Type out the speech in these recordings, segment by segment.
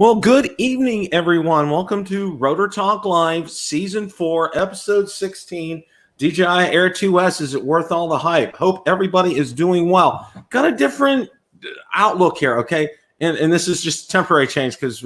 Well, good evening, everyone. Welcome to Rotor Talk Live, Season 4, Episode 16. DJI Air 2S, is it worth all the hype? Hope everybody is doing well. Got a different outlook here, okay? And this is just temporary change because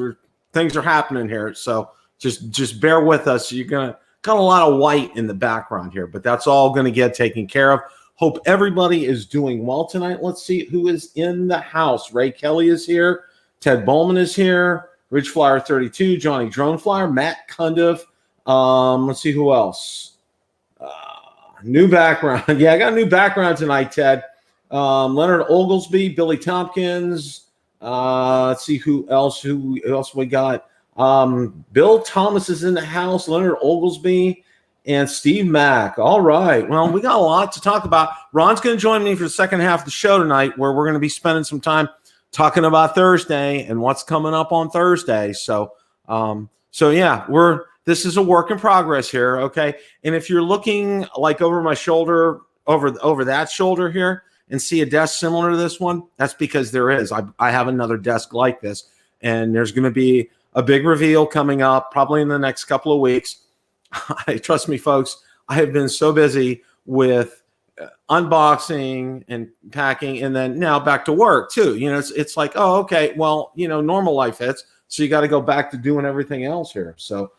things are happening here. So just bear with us. You're got a lot of white in the background here, but that's all going to get taken care of. Hope everybody is doing well tonight. Let's see who is in the house. Ray Kelly is here. Ted Bowman is here. Ridge Flyer 32, Johnny Drone Flyer, Matt Cundiff. Let's see who else. New background. Yeah, I got a new background tonight, Ted. Leonard Oglesby, Billy Tompkins. Let's see who else we got. Bill Thomas is in the house, Leonard Oglesby, and Steve Mack. All right. Well, we got a lot to talk about. Ron's going to join me for the second half of the show tonight, where we're going to be spending some time talking about Thursday and what's coming up on Thursday. So yeah, this is a work in progress here, okay? And if you're looking like over my shoulder, over that shoulder here, and see a desk similar to this one, that's because there is. I have another desk like this, and there's going to be a big reveal coming up probably in the next couple of weeks. Trust me, folks, I have been so busy with unboxing and packing, and then now back to work too. It's like, oh, okay, well, normal life hits, so you got to go back to doing everything else here. So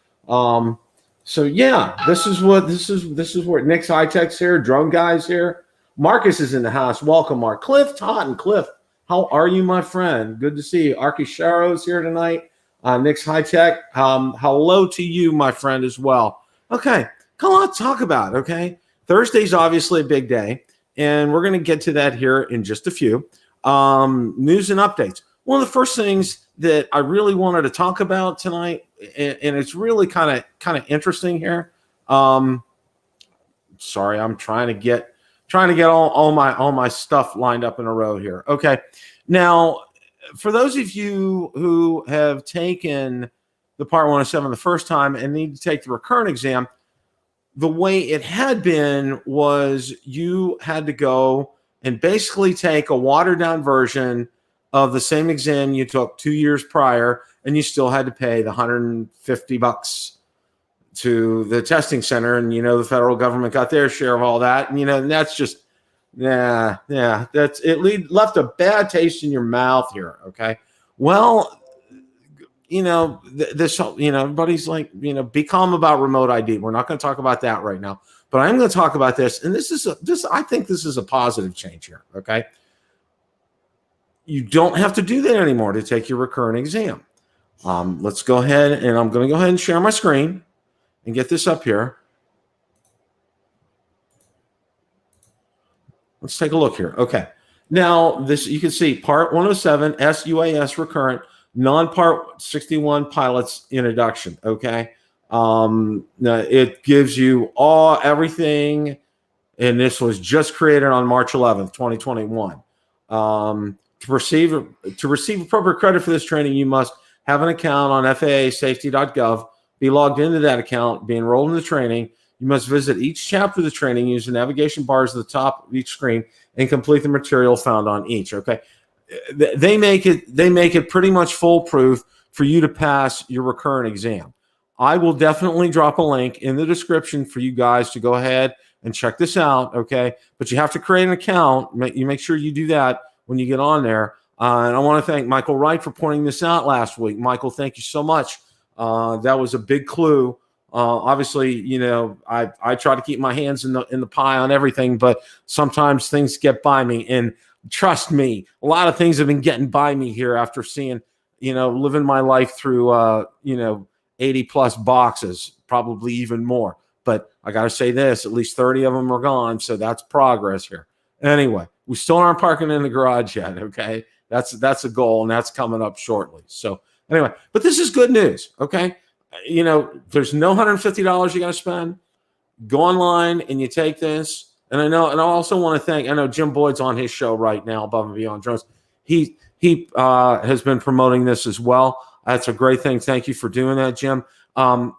yeah, this is where Nick's High Tech's here, Drone Guy's here, Marcus is in the house. Welcome, Mark. Cliff Totten. Cliff, how are you, my friend? Good to see you. Arky Sharo's here tonight. Nick's High Tech. Hello to you, my friend, as well. Okay, come on, talk about. Okay. Thursday's obviously a big day, and we're going to get to that here in just a few. News and updates. One of the first things that I really wanted to talk about tonight, and it's really kind of interesting here. Sorry, I'm trying to get all my stuff lined up in a row here. Okay, now for those of you who have taken the Part 107 the first time and need to take the recurrent exam, the way it had been was you had to go and basically take a watered-down version of the same exam you took 2 years prior, and you still had to pay the $150 to the testing center. And the federal government got their share of all that, and that's just left a bad taste in your mouth here. Okay, well, everybody's like, be calm about remote ID. We're not going to talk about that right now, but I'm going to talk about this. And I think this is a positive change here. Okay. You don't have to do that anymore to take your recurrent exam. Let's go ahead, and I'm going to go ahead and share my screen and get this up here. Let's take a look here. Okay. Now you can see Part 107 SUAS recurrent, non-Part 61 pilots introduction. Okay. It gives you everything, and this was just created on March 11th, 2021. To receive appropriate credit for this training, you must have an account on FAAsafety.gov, be logged into that account, be enrolled in the training. You must visit each chapter of the training, use the navigation bars at the top of each screen, and complete the material found on each. Okay. They make it pretty much foolproof for you to pass your recurrent exam. I will definitely drop a link in the description for you guys to go ahead and check this out. Okay, but you have to create an account. You make sure you do that when you get on there. And I want to thank Michael Wright for pointing this out last week. Michael, thank you so much. That was a big clue. Obviously, I try to keep my hands in the pie on everything, but sometimes things get by me. And trust me, a lot of things have been getting by me here after seeing, living my life through, 80 plus boxes, probably even more. But I got to say this, at least 30 of them are gone. So that's progress here. Anyway, we still aren't parking in the garage yet. Okay. That's a goal, and that's coming up shortly. So anyway, but this is good news. Okay. There's no $150 you got to spend. Go online and you take this. And I also want to thank, Jim Boyd's on his show right now, Above and Beyond Drones. He has been promoting this as well. That's a great thing. Thank you for doing that, Jim.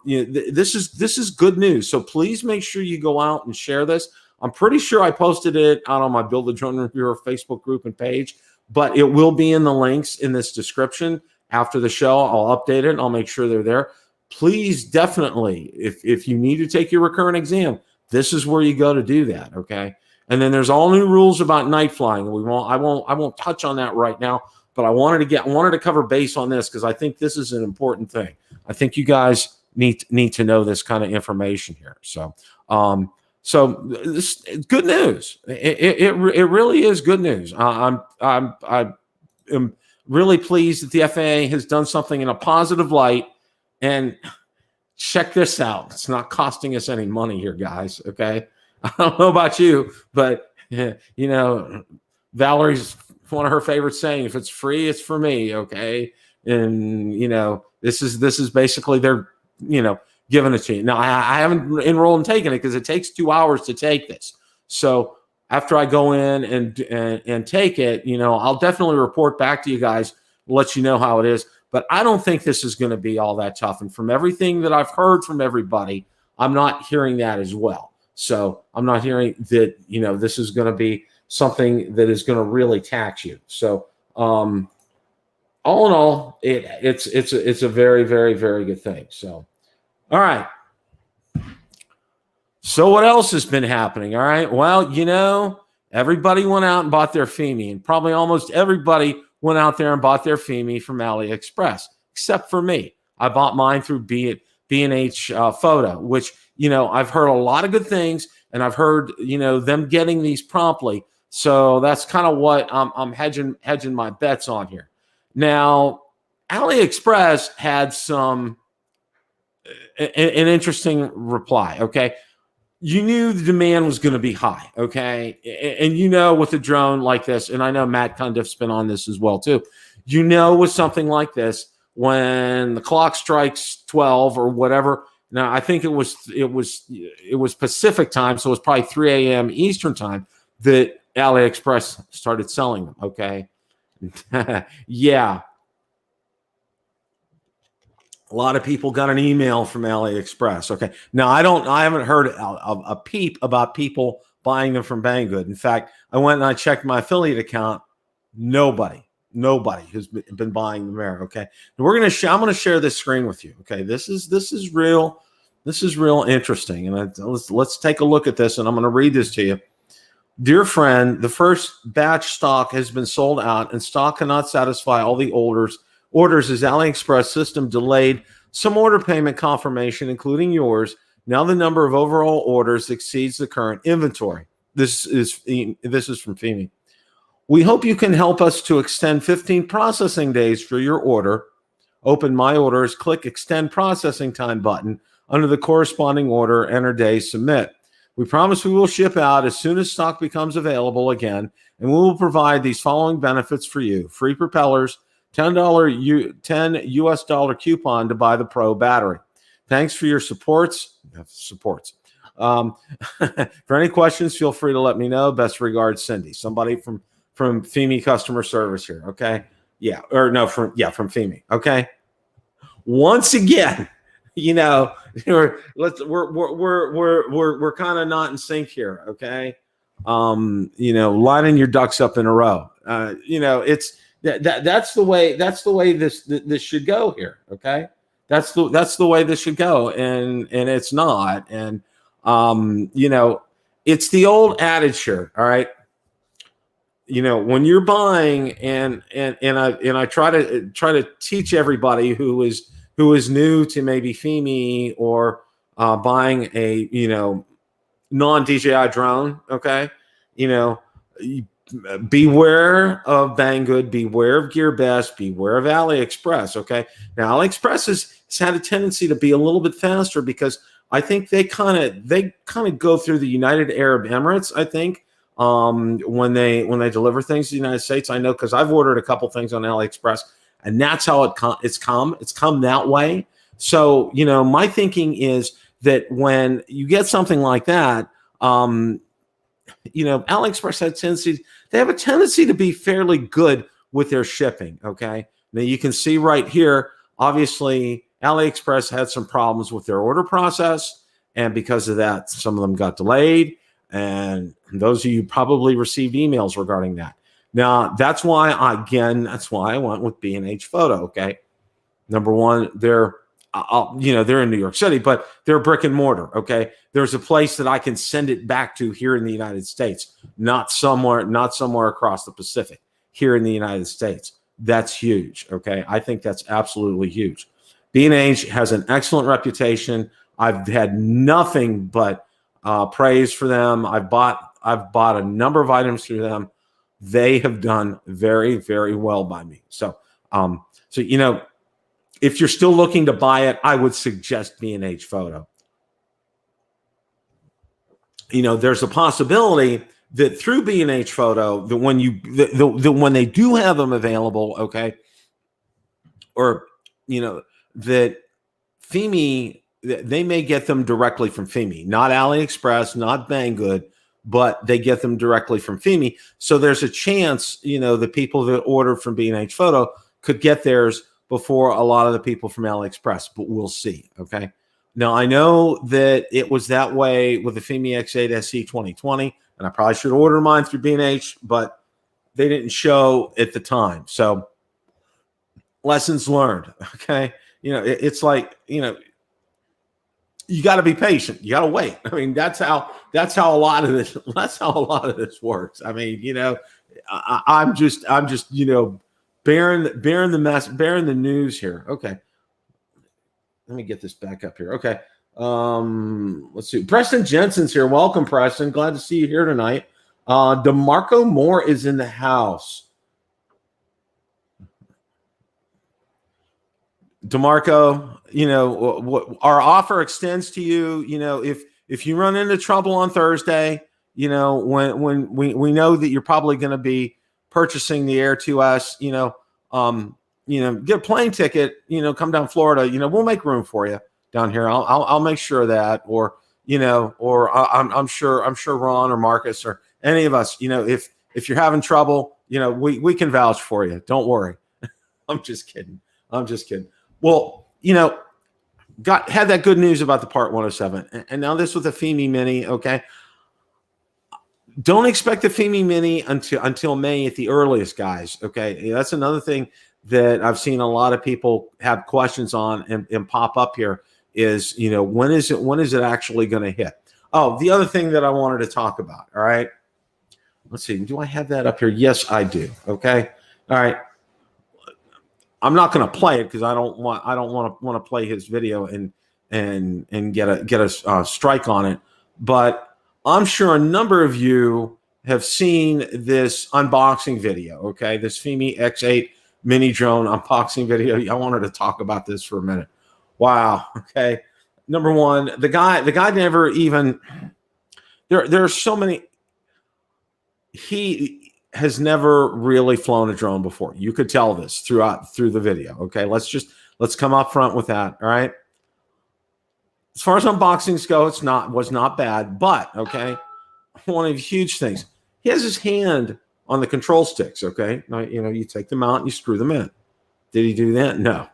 This is good news. So please make sure you go out and share this. I'm pretty sure I posted it out on my Build a Drone Reviewer Facebook group and page, but it will be in the links in this description. after the show. I'll update it and I'll make sure they're there. Please, definitely, if you need to take your recurrent exam, this is where you go to do that. Okay. And then there's all new rules about night flying. I won't touch on that right now, but I wanted to cover base on this because I think this is an important thing. I think you guys need to know this kind of information here. So, this good news. It really is good news. I am really pleased that the FAA has done something in a positive light. And check this out. It's not costing us any money here, guys. Okay. I don't know about you, but Valerie's one of her favorite saying, if it's free, it's for me. Okay. And this is basically their, giving it to you. Now I haven't enrolled and taken it because it takes 2 hours to take this. So after I go in and take it, I'll definitely report back to you guys, let you know how it is. But I don't think this is going to be all that tough. And from everything that I've heard from everybody, I'm not hearing that as well. So I'm not hearing that, this is going to be something that is going to really tax you. So all in all, it's a very, very, very good thing. So, all right. So what else has been happening? All right. Well, everybody went out and bought their Fimi, and probably almost everybody went out there and bought their Fimi from AliExpress, except for me. I bought mine through B&H Photo, which, I've heard a lot of good things, and I've heard, them getting these promptly. So that's kind of what I'm hedging my bets on here. Now, AliExpress had an interesting reply, okay? You knew the demand was going to be high, okay? And with a drone like this, and I know Matt Cundiff's been on this as well too, with something like this, when the clock strikes 12 or whatever, now I think it was Pacific time, so it was probably 3 a.m. Eastern time that AliExpress started selling them, okay? Yeah. A lot of people got an email from AliExpress. Okay. Now I haven't heard a peep about people buying them from Banggood. In fact, I went and I checked my affiliate account. Nobody has been buying them there. Okay. And I'm going to share this screen with you. Okay. This is real. This is real interesting. And let's take a look at this, and I'm going to read this to you. Dear friend, the first batch stock has been sold out, and stock cannot satisfy all the orders as AliExpress system delayed some order payment confirmation, including yours. Now the number of overall orders exceeds the current inventory. This is from Fimi. We hope you can help us to extend 15 processing days for your order. Open My Orders, click Extend Processing Time button under the corresponding order, enter day, submit. We promise we will ship out as soon as stock becomes available again, and we will provide these following benefits for you. Free propellers, $10 US dollar coupon to buy the Pro battery. Thanks for your supports. For any questions, feel free to let me know. Best regards, Cindy. Somebody from Fimi customer service here. Okay. Yeah. Or no, from Fimi. Okay. Once again, we're kind of not in sync here. Okay. Lining your ducks up in a row. It's that's the way this should go here. Okay. That's the way this should go. And it's not. And, it's the old adage here. All right. When you're buying and I try to teach everybody who is new to maybe Fimi or buying a non-DJI drone, okay, beware of Banggood, beware of GearBest, beware of AliExpress. Okay, now AliExpress has had a tendency to be a little bit faster because I think they kind of go through the United Arab Emirates. I think when they deliver things to the United States, I know because I've ordered a couple things on AliExpress, and that's how it's come that way. So my thinking is that when you get something like that, AliExpress have a tendency to be fairly good with their shipping. Okay, now you can see right here, obviously AliExpress had some problems with their order process, and because of that, some of them got delayed. And those of you probably received emails regarding that. Now, that's why I went with B&H Photo. Okay, number one, they're in New York City, but they're brick and mortar. Okay, there's a place that I can send it back to here in the United States, not somewhere across the Pacific. Here in the United States, that's huge. Okay, I think that's absolutely huge. B&H has an excellent reputation. I've had nothing but praise for them. I've bought a number of items through them. They have done very, very well by me. So, if you're still looking to buy it, I would suggest B&H Photo. There's a possibility that through B&H Photo, that when they do have them available, okay, or that Fimi, they may get them directly from Fimi, not AliExpress, not Banggood, but they get them directly from Fimi. So there's a chance, the people that ordered from B&H Photo could get theirs before a lot of the people from AliExpress, but we'll see. Okay. Now, I know that it was that way with the Fimi X8 SE 2020, and I probably should order mine through B&H, but they didn't show at the time. So lessons learned. Okay. It's like, you got to be patient. You got to wait. I mean, that's how a lot of this works. I mean, I'm just, bearing the news here. Okay. Let me get this back up here. Okay. Let's see. Preston Jensen's here. Welcome, Preston. Glad to see you here tonight. DeMarco Moore is in the house. DeMarco, our offer extends to you. If you run into trouble on Thursday, when we know that you're probably going to be purchasing the Air 2S, get a plane ticket, come down Florida, we'll make room for you down here. I'll make sure of that, or I'm sure Ron or Marcus or any of us, if you're having trouble, we can vouch for you. Don't worry. I'm just kidding. Well, had that good news about the Part 107, and now this with the Fimi Mini. Okay. Don't expect the Fimi Mini until May at the earliest, guys. Okay. That's another thing that I've seen a lot of people have questions on and pop up here is, when is it actually going to hit? Oh, the other thing that I wanted to talk about. All right. Let's see. Do I have that up here? Yes, I do. Okay. All right. I'm not going to play it because I don't want to play his video and get a strike on it. But I'm sure a number of you have seen this unboxing video. Okay. This Fimi X8 Mini drone unboxing video. I wanted to talk about this for a minute. Wow. Okay. Number one, the guy never even, there are so many, he has never really flown a drone before. You could tell this through the video. Okay. Let's come up front with that. All right. As far as unboxings go, was not bad, but okay. One of the huge things, he has his hand on the control sticks. Okay. Now, you take them out and you screw them in. Did he do that? No.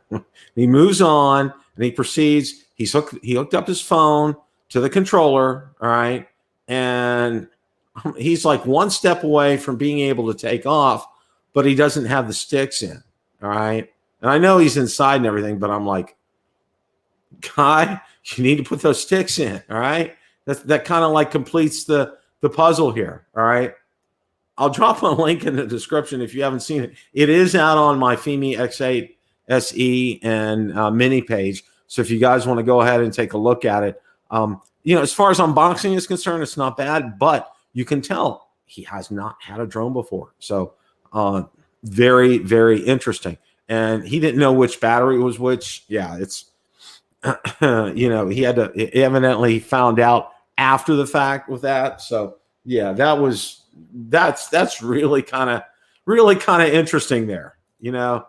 He moves on and he proceeds. He hooked up his phone to the controller. All right. And he's like one step away from being able to take off, but he doesn't have the sticks in. All right. And I know he's inside and everything, but I'm like, guy, you need to put those sticks in. All right. That kind of like completes the puzzle here. All right. I'll drop a link in the description if you haven't seen it. It is out on my Fimi X8 SE and mini page. So if you guys want to go ahead and take a look at it, as far as unboxing is concerned, it's not bad, but you can tell he has not had a drone before. So very, very interesting. And he didn't know which battery was which. Yeah, it's, he evidently found out after the fact with that. So yeah, that's really kind of interesting there. I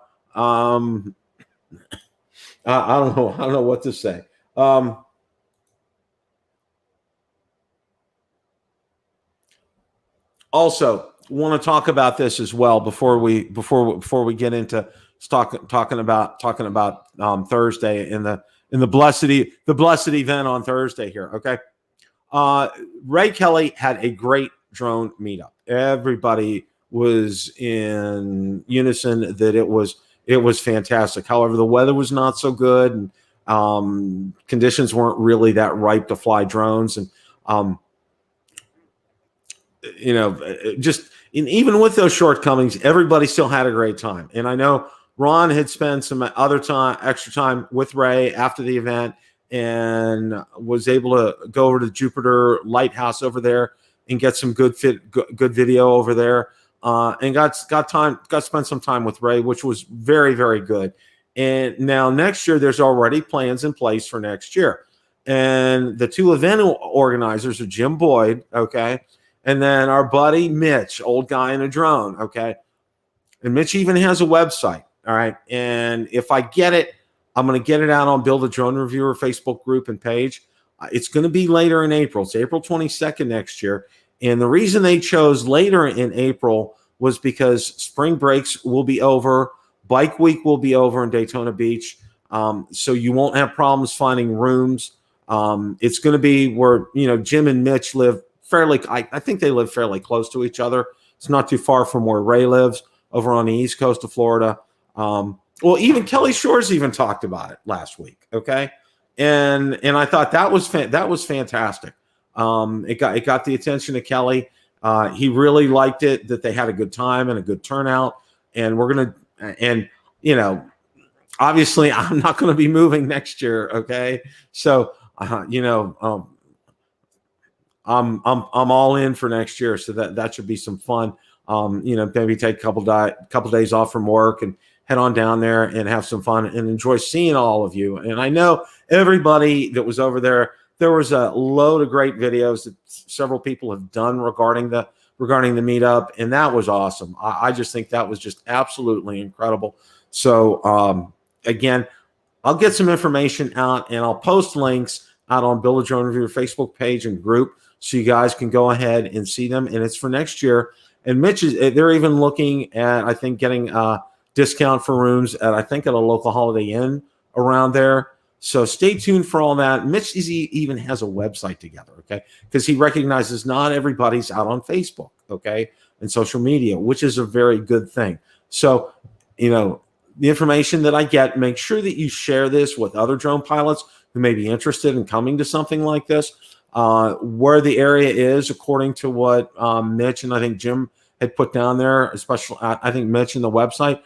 don't know what to say. Also, want to talk about this as well before we get into talking about Thursday in the blessed event on Thursday here. Okay, Ray Kelly had a great drone meetup. Everybody was in unison that it was fantastic. However, the weather was not so good, and conditions weren't really that ripe to fly drones. And even with those shortcomings, everybody still had a great time. And I know Ron had spent some extra time with Ray after the event, and was able to go over to Jupiter Lighthouse over there and get some good video over there. And got spent some time with Ray, which was very, very good. And now next year, there's already plans in place for next year. And the two event organizers are Jim Boyd, okay, and then our buddy Mitch, old guy in a drone, okay. And Mitch even has a website, all right. And if I get it, I'm going to get it out on Build a Drone Reviewer Facebook group and page. It's going to be later in April. It's April 22nd next year. And the reason they chose later in April was because spring breaks will be over. Bike week will be over in Daytona Beach. So you won't have problems finding rooms. It's going to be where, Jim and Mitch live I think they live fairly close to each other. It's not too far from where Ray lives over on the East Coast of Florida. Well, even Kelly Shores even talked about it last week. Okay. And I thought that was fantastic. It got the attention of Kelly. He really liked it, that they had a good time and a good turnout. And obviously I'm not going to be moving next year. Okay. So, I'm all in for next year. So that should be some fun. Maybe take a couple days off from work and head on down there and have some fun and enjoy seeing all of you. And I know everybody that was over there, there was a load of great videos that several people have done regarding the meetup, and that was awesome. I just think that was just absolutely incredible. So again, I'll get some information out, and I'll post links out on Build a Drone Reviewer Facebook page and group, so you guys can go ahead and see them. And it's for next year. And they're even looking at, I think, getting a discount for rooms at a local Holiday Inn around there. So stay tuned for all that. Mitch even has a website together, okay? Because he recognizes not everybody's out on Facebook, okay, and social media, which is a very good thing. So, the information that I get, make sure that you share this with other drone pilots who may be interested in coming to something like this. Where the area is, according to what Mitch and I think Jim had put down there, especially I think Mitch in the website,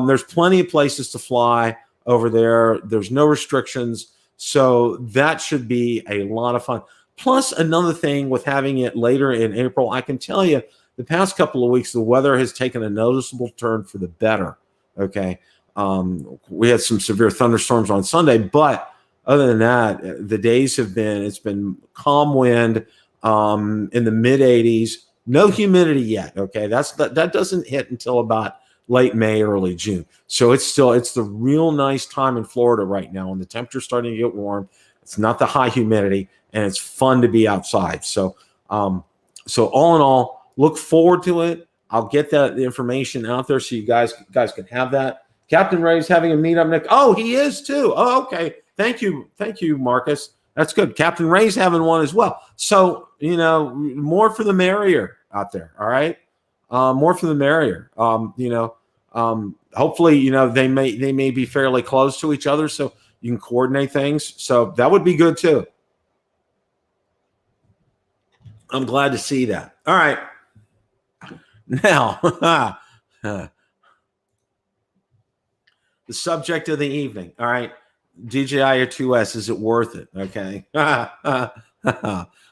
there's plenty of places to fly over there. There's no restrictions. So that should be a lot of fun. Plus, another thing with having it later in April, I can tell you the past couple of weeks, the weather has taken a noticeable turn for the better. Okay. We had some severe thunderstorms on Sunday, but other than that, the days it's been calm wind in the mid 80s, no humidity yet. Okay. That doesn't hit until about late May, early June. So it's the real nice time in Florida right now, and the temperature's starting to get warm. It's not the high humidity, and it's fun to be outside. So, so all in all, look forward to it. I'll get the information out there so you guys can have that. Captain Ray's having a meetup next. Oh, he is too. Oh, okay. Thank you, Marcus. That's good. Captain Ray's having one as well. So, more for the merrier out there. All right. More for the merrier. Hopefully, they may be fairly close to each other, so you can coordinate things. So that would be good too. I'm glad to see that. All right. Now, the subject of the evening. All right. DJI Air 2S, is it worth it? Okay.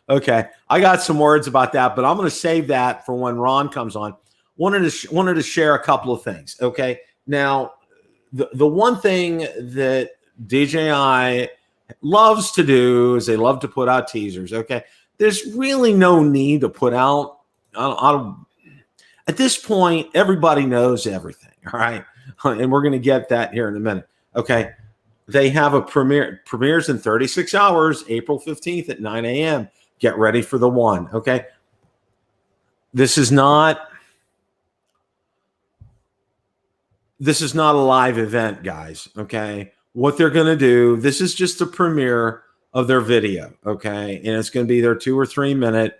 Okay. I got some words about that, but I'm going to save that for when Ron comes on. Wanted to share a couple of things. Okay. Now, the one thing that DJI loves to do is they love to put out teasers. Okay. There's really no need to put out, at this point, everybody knows everything. All right. And we're going to get that here in a minute. Okay. They have a premieres in 36 hours, April 15th at 9 a.m. Get ready for the one. Okay. This is not a live event, guys. Okay. What they're going to do, this is just a premiere of their video. Okay. And it's going to be their 2 or 3 minute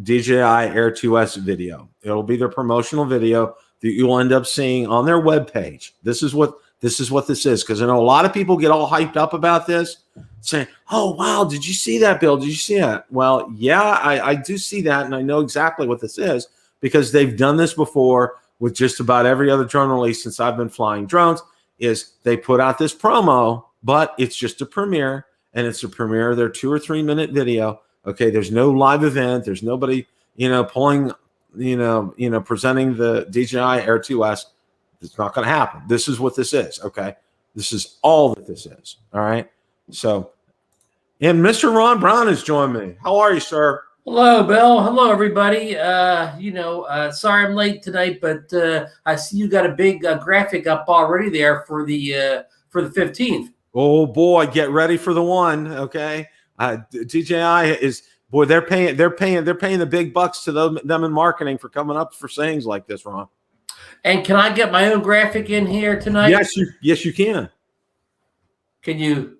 DJI Air 2S video. It'll be their promotional video that you'll end up seeing on their webpage. This is what this is, because I know a lot of people get all hyped up about this, saying, "Oh wow, did you see that, Bill? Did you see that?" Well, yeah, I do see that, and I know exactly what this is because they've done this before with just about every other drone release since I've been flying drones. Is they put out this promo, but it's just a premiere, and it's a premiere of their 2 or 3 minute video. Okay, there's no live event. There's nobody, pulling, presenting the DJI Air 2S. It's not going to happen. This is what this is. Okay, this is all that this is. All right. So, and Mr. Ron Brown has joined me. How are you, sir? Hello, Bill. Hello, everybody. Sorry I'm late tonight, but I see you got a big graphic up already there for the 15th. Oh boy, get ready for the one. Okay. DJI is, boy, they're paying the big bucks to them in marketing for coming up for sayings like this, Ron. And can I get my own graphic in here tonight? Yes, you can. Can you?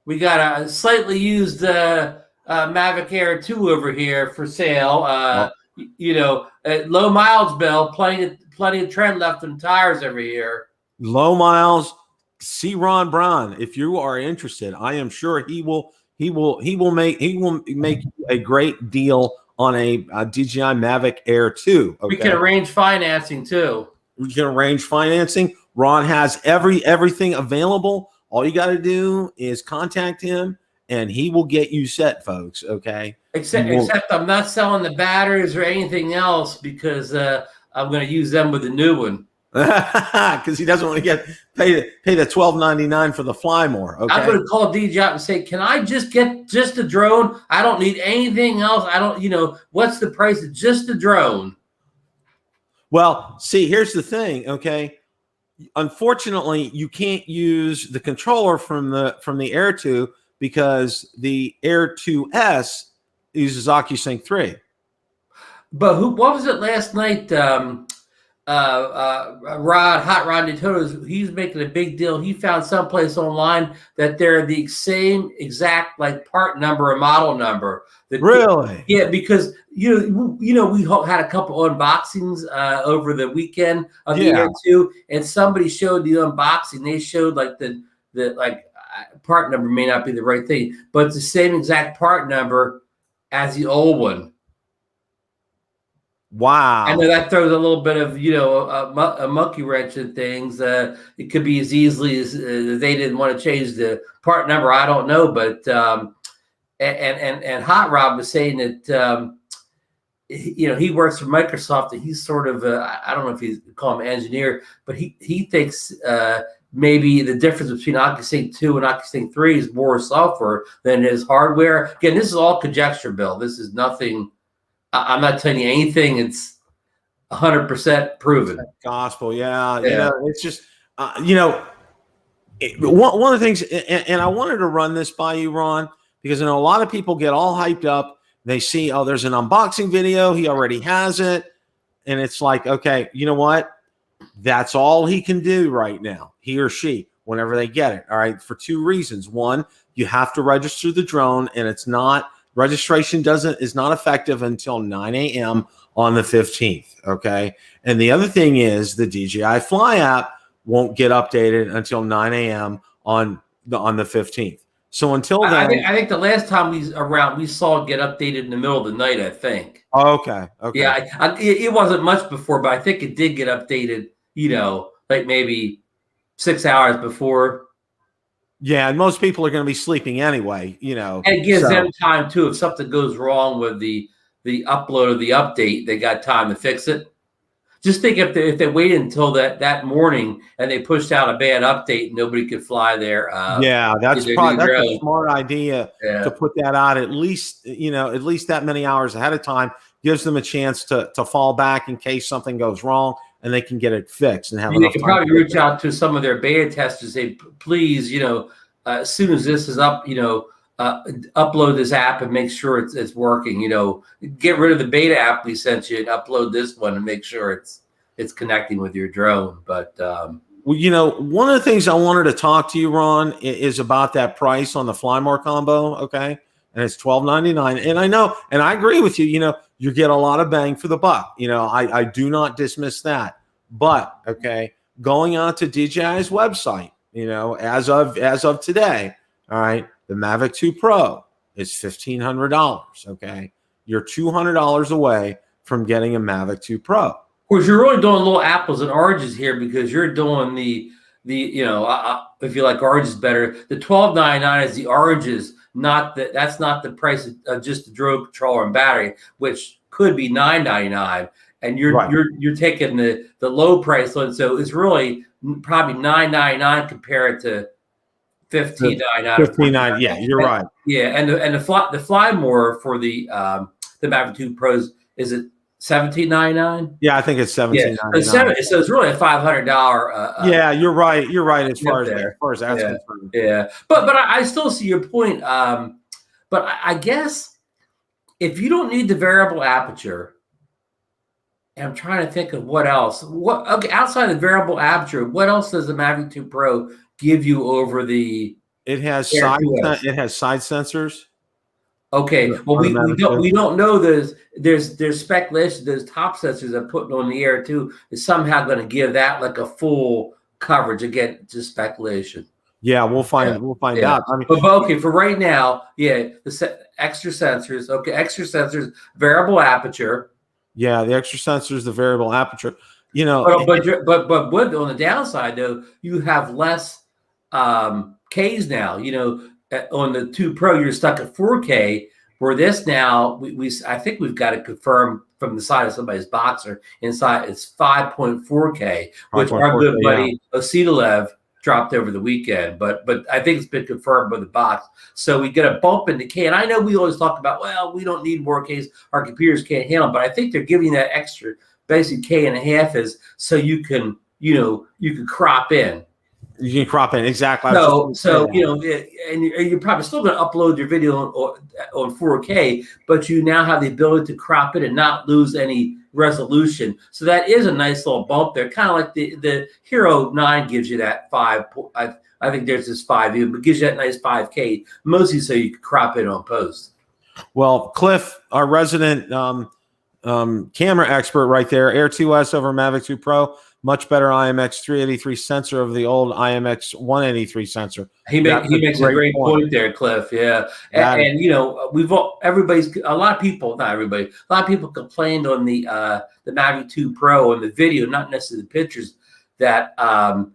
We got a slightly used Mavic Air 2 over here for sale. Low miles, Bill. Plenty of tread left in tires over here. Low miles. See Ron Brown if you are interested. I am sure he will make you a great deal on a DJI Mavic Air 2. Okay? We can arrange financing too. We can arrange financing. Ron has everything available. All you got to do is contact him, and he will get you set, folks. Okay. Except I'm not selling the batteries or anything else because I'm going to use them with the new one. Because he doesn't want to pay the $12.99 for the Fly More. Okay. I'm going to call DJI and say, can I just get just a drone? I don't need anything else. I don't, what's the price of just a drone? Well, see, here's the thing. Okay. Unfortunately, you can't use the controller from the Air 2 because the Air 2S uses OcuSync 3. But what was it last night? Hot Rod Daytona, he's making a big deal. He found someplace online that they're the same exact part number or model number. Really? Yeah, because we had a couple unboxings over the weekend of the Air 2, and somebody showed the unboxing. They showed the part number may not be the right thing, but it's the same exact part number as the old one. Wow. I know that throws a little bit of, a monkey wrench in things. It could be as easily as they didn't want to change the part number. I don't know. But and Hot Rod was saying that, he works for Microsoft, and he's sort of, I don't know if he's call him engineer, but he thinks maybe the difference between OcuSync 2 and OcuSync 3 is more software than it is hardware. Again, this is all conjecture, Bill. This is nothing. I'm not telling you anything. It's 100% proven. Gospel, yeah. It's just, one of the things, and I wanted to run this by you, Ron, because I know a lot of people get all hyped up. They see, oh, there's an unboxing video. He already has it. And it's like, okay, you know what? That's all he can do right now, he or she, whenever they get it. All right, for 2 reasons. One, you have to register the drone, and it's not. Registration is not effective until 9 a.m. on the 15th, okay? And the other thing is the DJI Fly app won't get updated until 9 a.m. on the 15th. So until then, I think the last time we saw it get updated in the middle of the night. I think. Okay. Yeah, it wasn't much before, but I think it did get updated. Maybe 6 hours before. Yeah, and most people are going to be sleeping anyway, And it gives them time too. If something goes wrong with the upload of the update, they got time to fix it. Just think if they waited until that morning and they pushed out a bad update, nobody could fly there. That's a smart idea to put that out at least that many hours ahead of time. Gives them a chance to fall back in case something goes wrong, and they can get it fixed and have enough time. They can probably reach out to some of their beta testers, say, please, as soon as this is up, upload this app and make sure it's working. Get rid of the beta app we sent you and upload this one and make sure it's connecting with your drone. But one of the things I wanted to talk to you, Ron, is about that price on the Fly More combo. Okay, and it's $12.99. And I know, and I agree with you. you get a lot of bang for the buck. You know, I do not dismiss that. But okay, going on to DJI's website, you know, as of today, all right, the Mavic 2 Pro is $1,500. Okay, you're $200 away from getting a Mavic 2 Pro. Of course, you're really doing little apples and oranges here because you're doing the you know, if you like oranges better, the $12.99 is the oranges, that's not the price of just the drone controller and battery, which could be $9.99, and you're taking the low price one, so it's really probably $9.99 compared to $15.99. $15.99, yeah, you're right. Yeah, and the fly more for the Mavic 2 Pros, is it $17.99? Yeah, I think it's $17.99. Yeah. So it's really a $500. Yeah, you're right. You're right as far as that's concerned. Yeah, but I still see your point. But I guess if you don't need the variable aperture, and I'm trying to think of what else. Okay, outside the variable aperture, what else does the Mavic 2 Pro give you over the? It has side sensors. Okay, well we don't know there's speculation those top sensors they're putting on the Air 2 is somehow going to give that like a full coverage. Again, just speculation. Yeah, we'll find out. I mean, but okay, for right now, yeah, the extra sensors. Okay, extra sensors, variable aperture. Yeah, the extra sensors, the variable aperture. You know, but with on the downside though, you have less Ks now. You know. On the 2 Pro, you're stuck at 4K. Where this now, I think we've got to confirm from the side of somebody's box or inside, it's 5.4K, which our good buddy Ositalev dropped over the weekend. But I think it's been confirmed by the box. So we get a bump in the K. And I know we always talk about, well, we don't need more Ks. Our computers can't handle them. But I think they're giving that extra basic K.5 is so you can crop in. You can crop in exactly. So you know, and you're probably still going to upload your video on 4K, but you now have the ability to crop it and not lose any resolution. So that is a nice little bump there, kind of like the Hero 9 gives you that 5. I think there's this 5 even, but gives you that nice 5K, mostly so you can crop it on post. Well, Cliff, our resident camera expert right there, Air 2S over Mavic 2 Pro. Much better IMX 383 sensor of the old IMX 183 sensor. He makes a great point there, Cliff. Yeah, and you know, a lot of people complained on the Mavic 2 Pro and the video, not necessarily the pictures, that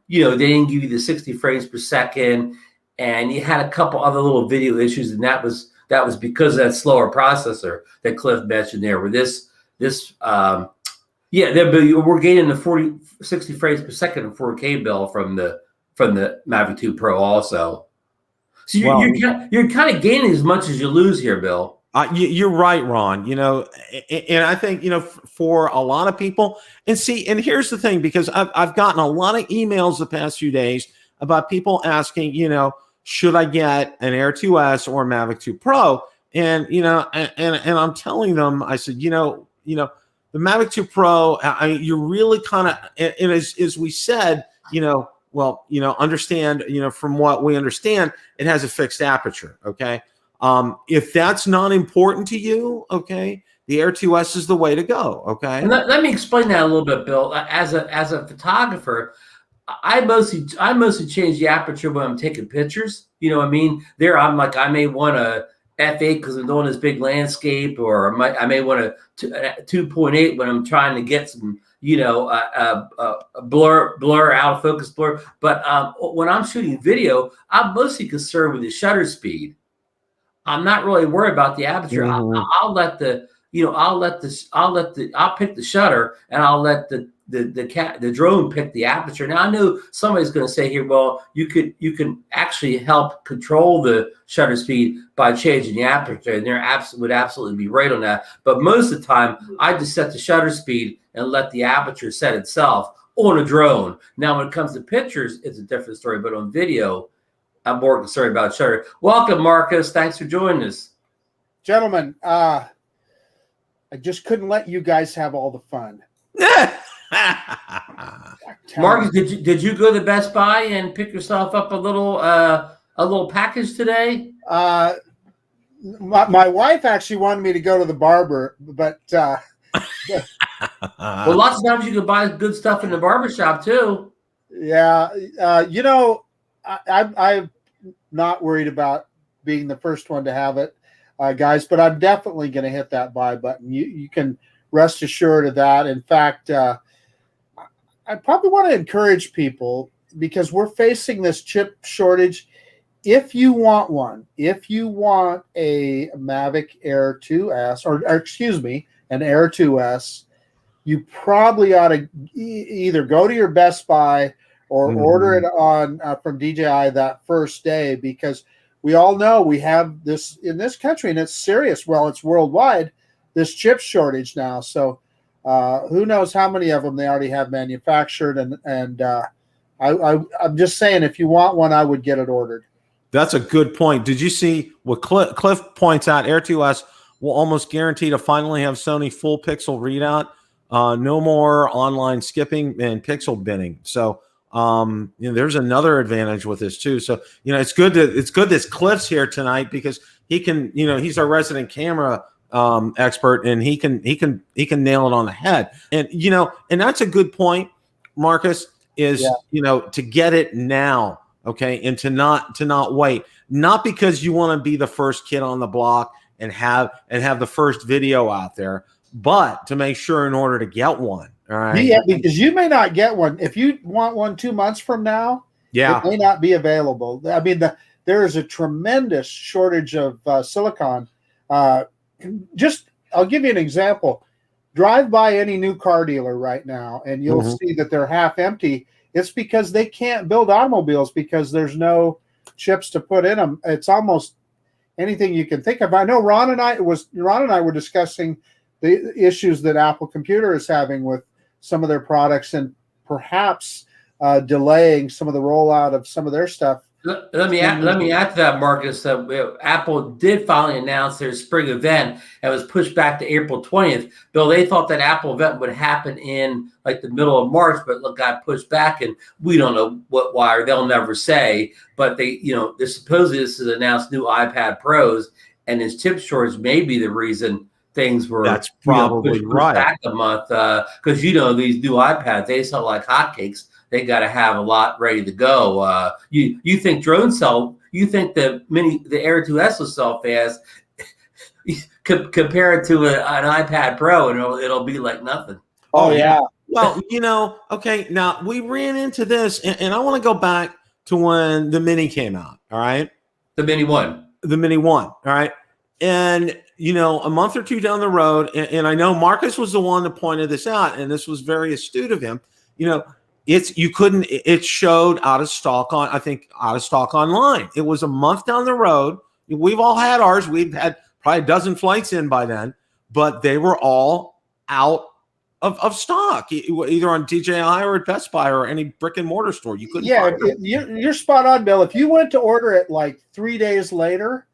you know, they didn't give you the 60 frames per second, and you had a couple other little video issues, and that was because of that slower processor that Cliff mentioned there. Where we're getting the 60 frames per second in 4K bill from the Mavic 2 Pro also. So you're kind of gaining as much as you lose here, Bill. You're right, Ron. You know, and I think, you know, for a lot of people, and here's the thing, because I've gotten a lot of emails the past few days about people asking, you know, should I get an Air 2S or a Mavic 2 Pro? And you know, and I'm telling them, I said, you know. The Mavic 2 Pro, you're really kind of, and as we said, you know, understand, you know, from what we understand, it has a fixed aperture. Okay. If that's not important to you, okay, the Air 2S is the way to go. Okay. And let me explain that a little bit, Bill. As a photographer, I mostly change the aperture when I'm taking pictures. You know what I mean? I may want to F8 because I'm doing this big landscape, or I may want a 2.8 when I'm trying to get some, you know, blur out of focus blur. But when I'm shooting video, I'm mostly concerned with the shutter speed. I'm not really worried about the aperture. Mm-hmm. I'll pick the shutter, and I'll let the drone pick the aperture. Now I know somebody's going to say here, well, you can actually help control the shutter speed by changing the aperture, and they would absolutely be right on that. But most of the time, I just set the shutter speed and let the aperture set itself on a drone. Now, when it comes to pictures, it's a different story. But on video, I'm more concerned about shutter. Welcome, Marcus. Thanks for joining us, gentlemen. I just couldn't let you guys have all the fun. Marcus, did you go to Best Buy and pick yourself up a little package today? My wife actually wanted me to go to the barber, but well, lots of times you can buy good stuff in the barbershop too. Yeah, I'm not worried about being the first one to have it, guys, but I'm definitely going to hit that buy button. You can rest assured of that. In fact, I probably want to encourage people, because we're facing this chip shortage. If you want one, if you want a Mavic Air 2S, or excuse me, an Air 2S, you probably ought to either go to your Best Buy or order it on from DJI that first day, because we all know we have this in this country, and it's serious. Well, it's worldwide, this chip shortage now. So who knows how many of them they already have manufactured. And I'm just saying, if you want one, I would get it ordered. That's a good point. Did you see what Cliff points out? Air 2S will almost guarantee to finally have Sony full pixel readout. No more online skipping and pixel binning. So there's another advantage with this too. So it's good that Cliff's here tonight, because he can, he's our resident camera expert, and he can nail it on the head. And and that's a good point, Marcus, is to get it now. Okay, and to not wait, not because you want to be the first kid on the block and have the first video out there, but to make sure in order to get one. All right. Yeah, because you may not get one. If you want one 2 months from now, it may not be available. I mean, there is a tremendous shortage of silicon. I'll give you an example. Drive by any new car dealer right now, and you'll see that they're half empty. It's because they can't build automobiles because there's no chips to put in them. It's almost anything you can think of. I know Ron and I were discussing the issues that Apple Computer is having with some of their products, and perhaps delaying some of the rollout of some of their stuff. Let me add to that, Marcus. Apple did finally announce their spring event, and was pushed back to April 20th. Bill, they thought that Apple event would happen in like the middle of March, but look, got pushed back, and we don't know why, or they'll never say. But they're supposedly this is announced new iPad Pros, and this chip shortage may be the reason things were that's probably pushed right back a month, because these new iPads, they sell like hotcakes. They got to have a lot ready to go. You think drones sell? You think the Air 2S will sell fast? Compare it to an iPad Pro, and it'll be like nothing. Oh yeah. Well, okay. Now we ran into this, and I want to go back to when the Mini came out. All right. The Mini 1. The Mini 1. All right. And a month or two down the road, and I know Marcus was the one that pointed this out, and this was very astute of him. It showed out of stock online. It was a month down the road. We've all had ours. We've had probably a dozen flights in by then, but they were all out of stock, either on DJI or at Best Buy or any brick and mortar store. You couldn't. Yeah, you're spot on, Bill. If you went to order it like 3 days later,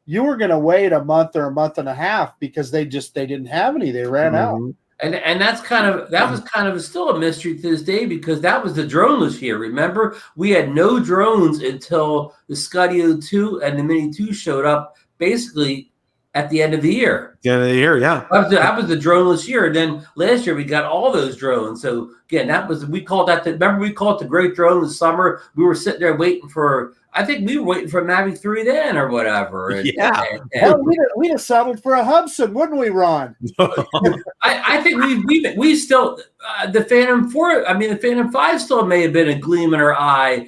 you were going to wait a month or a month and a half, because they didn't have any. They ran out. And that was kind of still a mystery to this day, because that was the droneless year. Remember, we had no drones until the Scudio 2 and the Mini 2 showed up basically at the end of the year. The end of the year, yeah. That was the droneless year. And then last year we got all those drones. So again, we called it the great drone this summer. We were sitting there waiting for, I think we were waiting for Mavic 3 then or whatever. We'd have settled for a Hubsan, wouldn't we, Ron? I think we still the Phantom 4. I mean, the Phantom 5 still may have been a gleam in our eye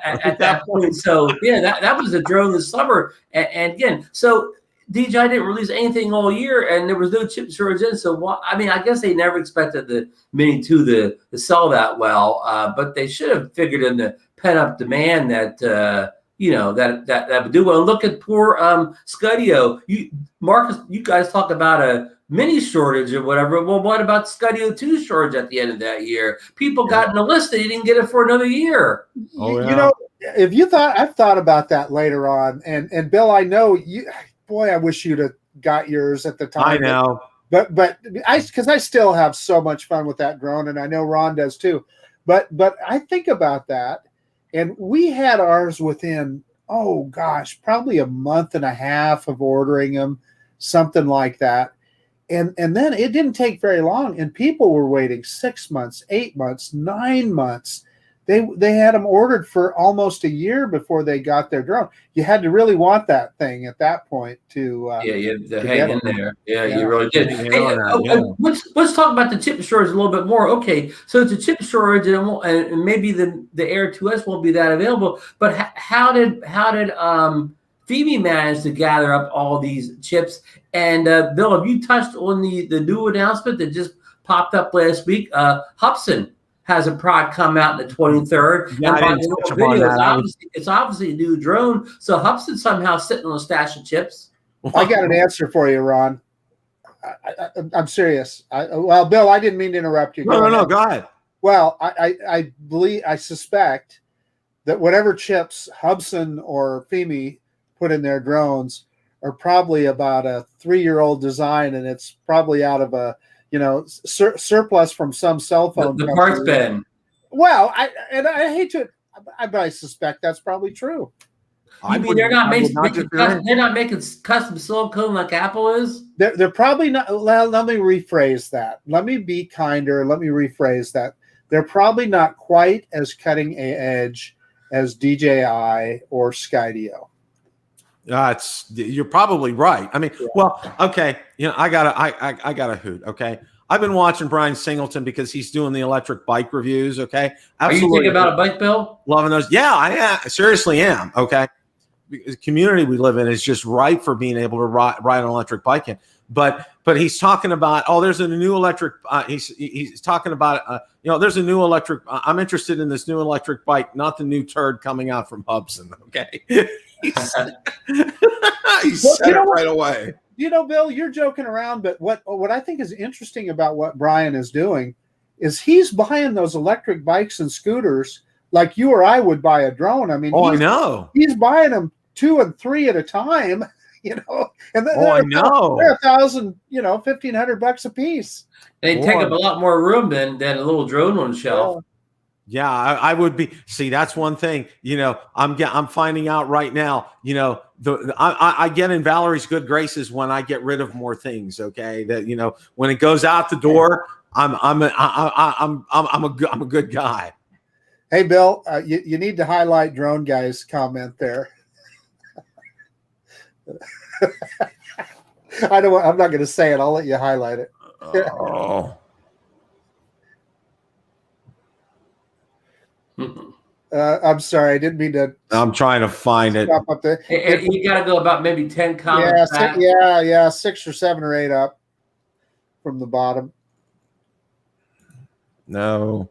at that point. So that was a drone this summer. And again, so DJI didn't release anything all year, and there was no chip shortage in. So I guess they never expected the Mini 2 to sell that well, but they should have figured in the pent-up demand that that would do well. And look at poor Scudio. Marcus, you guys talk about a Mini shortage or whatever. Well, what about Scudio 2 shortage at the end of that year? People got in the list, they didn't get it for another year. Oh, yeah. I've thought about that later on, and Bill, I know you. Boy, I wish you'd have got yours at the time. I know, but because I still have so much fun with that drone, and I know Ron does too. But I think about that, and we had ours within oh gosh, probably a month and a half of ordering them, something like that. And then it didn't take very long, and people were waiting 6 months, 8 months, 9 months. They had them ordered for almost a year before they got their drone. You had to really want that thing at that point to you have to hang in there. Yeah, Yeah. you really did. Hey, let's talk about the chip storage a little bit more. Okay, so it's a chip storage, and maybe the Air 2S won't be that available. But how did Fimi manage to gather up all these chips? And Bill, have you touched on the new announcement that just popped up last week? Hubsan has a prod come out in the 23rd. Yeah, and it's obviously a new drone. So Hubsan's somehow sitting on a stash of chips. I got an answer for you, Ron. I'm serious. Well, Bill, I didn't mean to interrupt you. No, go ahead. Well, I suspect that whatever chips Hubsan or Fimi put in their drones are probably about a 3-year-old design, and it's probably out of a surplus from some cell phone. The parts bin. Well, I hate to, but I suspect that's probably true. You mean they're not making custom silicone like Apple is? They're probably not. Well, let me rephrase that. Let me be kinder. Let me rephrase that. They're probably not quite as cutting edge as DJI or Skydio. You're probably right. I mean, well, okay. I gotta hoot. Okay. I've been watching Brian Singleton because he's doing the electric bike reviews. Okay. Absolutely. Are you thinking about a bike, Bill? Loving those. Yeah, I seriously am. Okay. The community we live in is just ripe for being able to ride an electric bike in. But he's talking about, there's a new electric. He's talking about, there's a new electric. I'm interested in this new electric bike, not the new turd coming out from Hubsan. Okay. He said it right away. Bill, you're joking around, but what I think is interesting about what Brian is doing is he's buying those electric bikes and scooters like you or I would buy a drone. I mean, I know he's buying them 2 and 3 at a time, and then I know they're $1,000, $1,500 a piece. They take up a lot more room than a little drone on the shelf. Yeah, I would be. See, that's one thing. I'm finding out right now. I get in Valerie's good graces when I get rid of more things. Okay, that when it goes out the door, I'm a good guy. Hey, Bill, you need to highlight Drone Guy's comment there. I'm not going to say it. I'll let you highlight it. Oh. I'm sorry, I didn't mean to. I'm trying to find it. Up there. You got to go about maybe 10 comments back. 6 or 7 or 8 up from the bottom. No.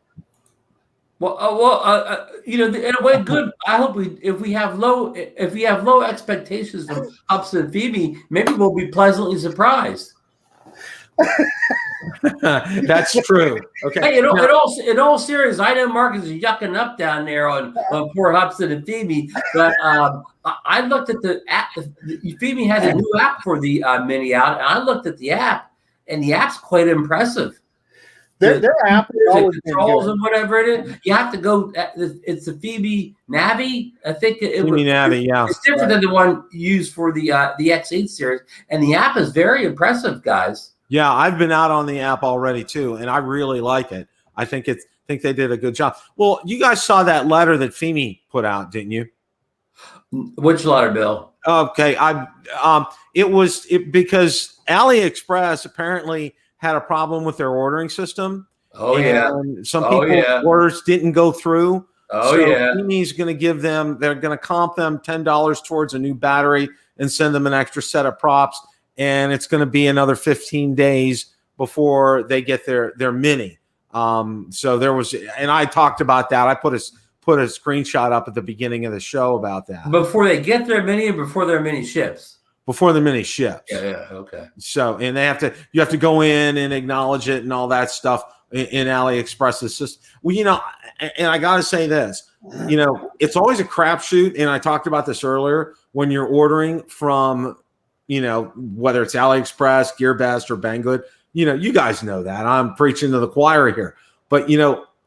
Well, in a way, good. I hope if we have low expectations from Hubsan and Fimi, maybe we'll be pleasantly surprised. That's true. Okay. Hey, in all seriousness, I know Marcus is yucking up down there on poor Hubsan and Fimi, but I looked at the app. Fimi has a new app for the Mini out, and I looked at the app, and the app's quite impressive. Their app is always controls and whatever it is. You have to go. It's the Fimi Navi. I think Fimi Navi. Yeah, it's different than the one used for the X8 series, and the app is very impressive, guys. Yeah, I've been out on the app already too, and I really like it. I think they did a good job. Well, you guys saw that letter that Fimi put out, didn't you? Which letter, Bill? Okay, it was because AliExpress apparently had a problem with their ordering system. Oh yeah, some people's orders didn't go through. Oh yeah, Fimi's going to give them. They're going to comp them $10 towards a new battery and send them an extra set of props. And it's going to be another 15 days before they get their Mini. So there was, and I talked about that. I put a screenshot up at the beginning of the show about that. Before they get their Mini, or before their Mini ships? Before the Mini ships. Yeah, okay. So, and you have to go in and acknowledge it and all that stuff in AliExpress's system. Well, and I got to say this, it's always a crapshoot. And I talked about this earlier when you're ordering from, whether it's AliExpress, GearBest, or Banggood, you guys know that. I'm preaching to the choir here. But,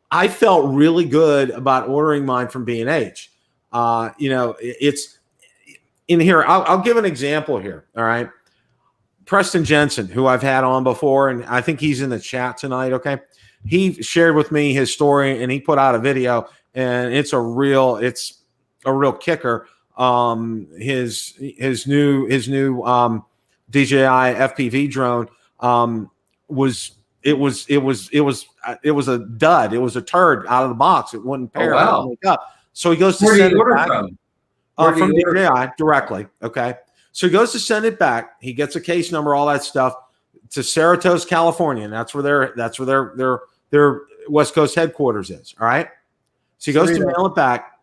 I felt really good about ordering mine from B&H. It's in here. I'll give an example here. All right. Preston Jensen, who I've had on before, and I think he's in the chat tonight. Okay. He shared with me his story, and he put out a video, and it's a real kicker. His new DJI FPV drone was a dud. It was a turd out of the box. It wouldn't pair. Oh, wow. Wake up. So he goes to Where send did you it order back from? from DJI directly. Okay. So he goes to send it back. He gets a case number, all that stuff, to Cerritos, California, and that's where their West Coast headquarters is. All right. So he goes to mail it back.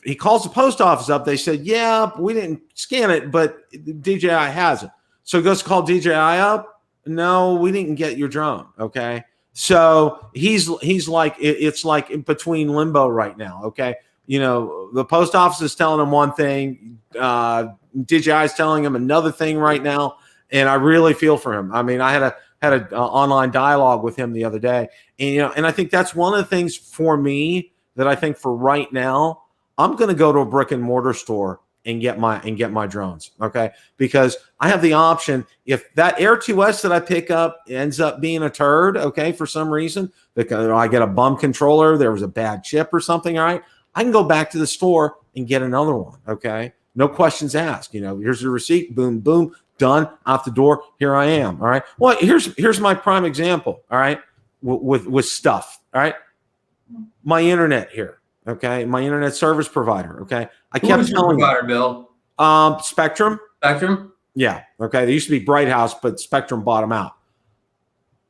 He calls the post office up. They said, yeah, we didn't scan it, but DJI has it. So he goes to call DJI up. No, we didn't get your drone. Okay. So he's like, it's like in between limbo right now. Okay. The post office is telling him one thing. DJI is telling him another thing right now. And I really feel for him. I mean, I had an online dialogue with him the other day, and I think that's one of the things for me that I think for right now, I'm going to go to a brick and mortar store and get my drones. Okay. Because I have the option. If that Air 2S that I pick up ends up being a turd, okay, for some reason, because I get a bum controller, there was a bad chip or something. All right. I can go back to the store and get another one. Okay. No questions asked. Here's the receipt. Boom, boom, done, out the door. Here I am. All right. Well, here's my prime example. All right. With stuff. All right. My internet here. Okay. My internet service provider. Okay. I kept telling provider, Bill. Spectrum. Spectrum. Yeah. Okay. They used to be Bright House, but Spectrum bought them out.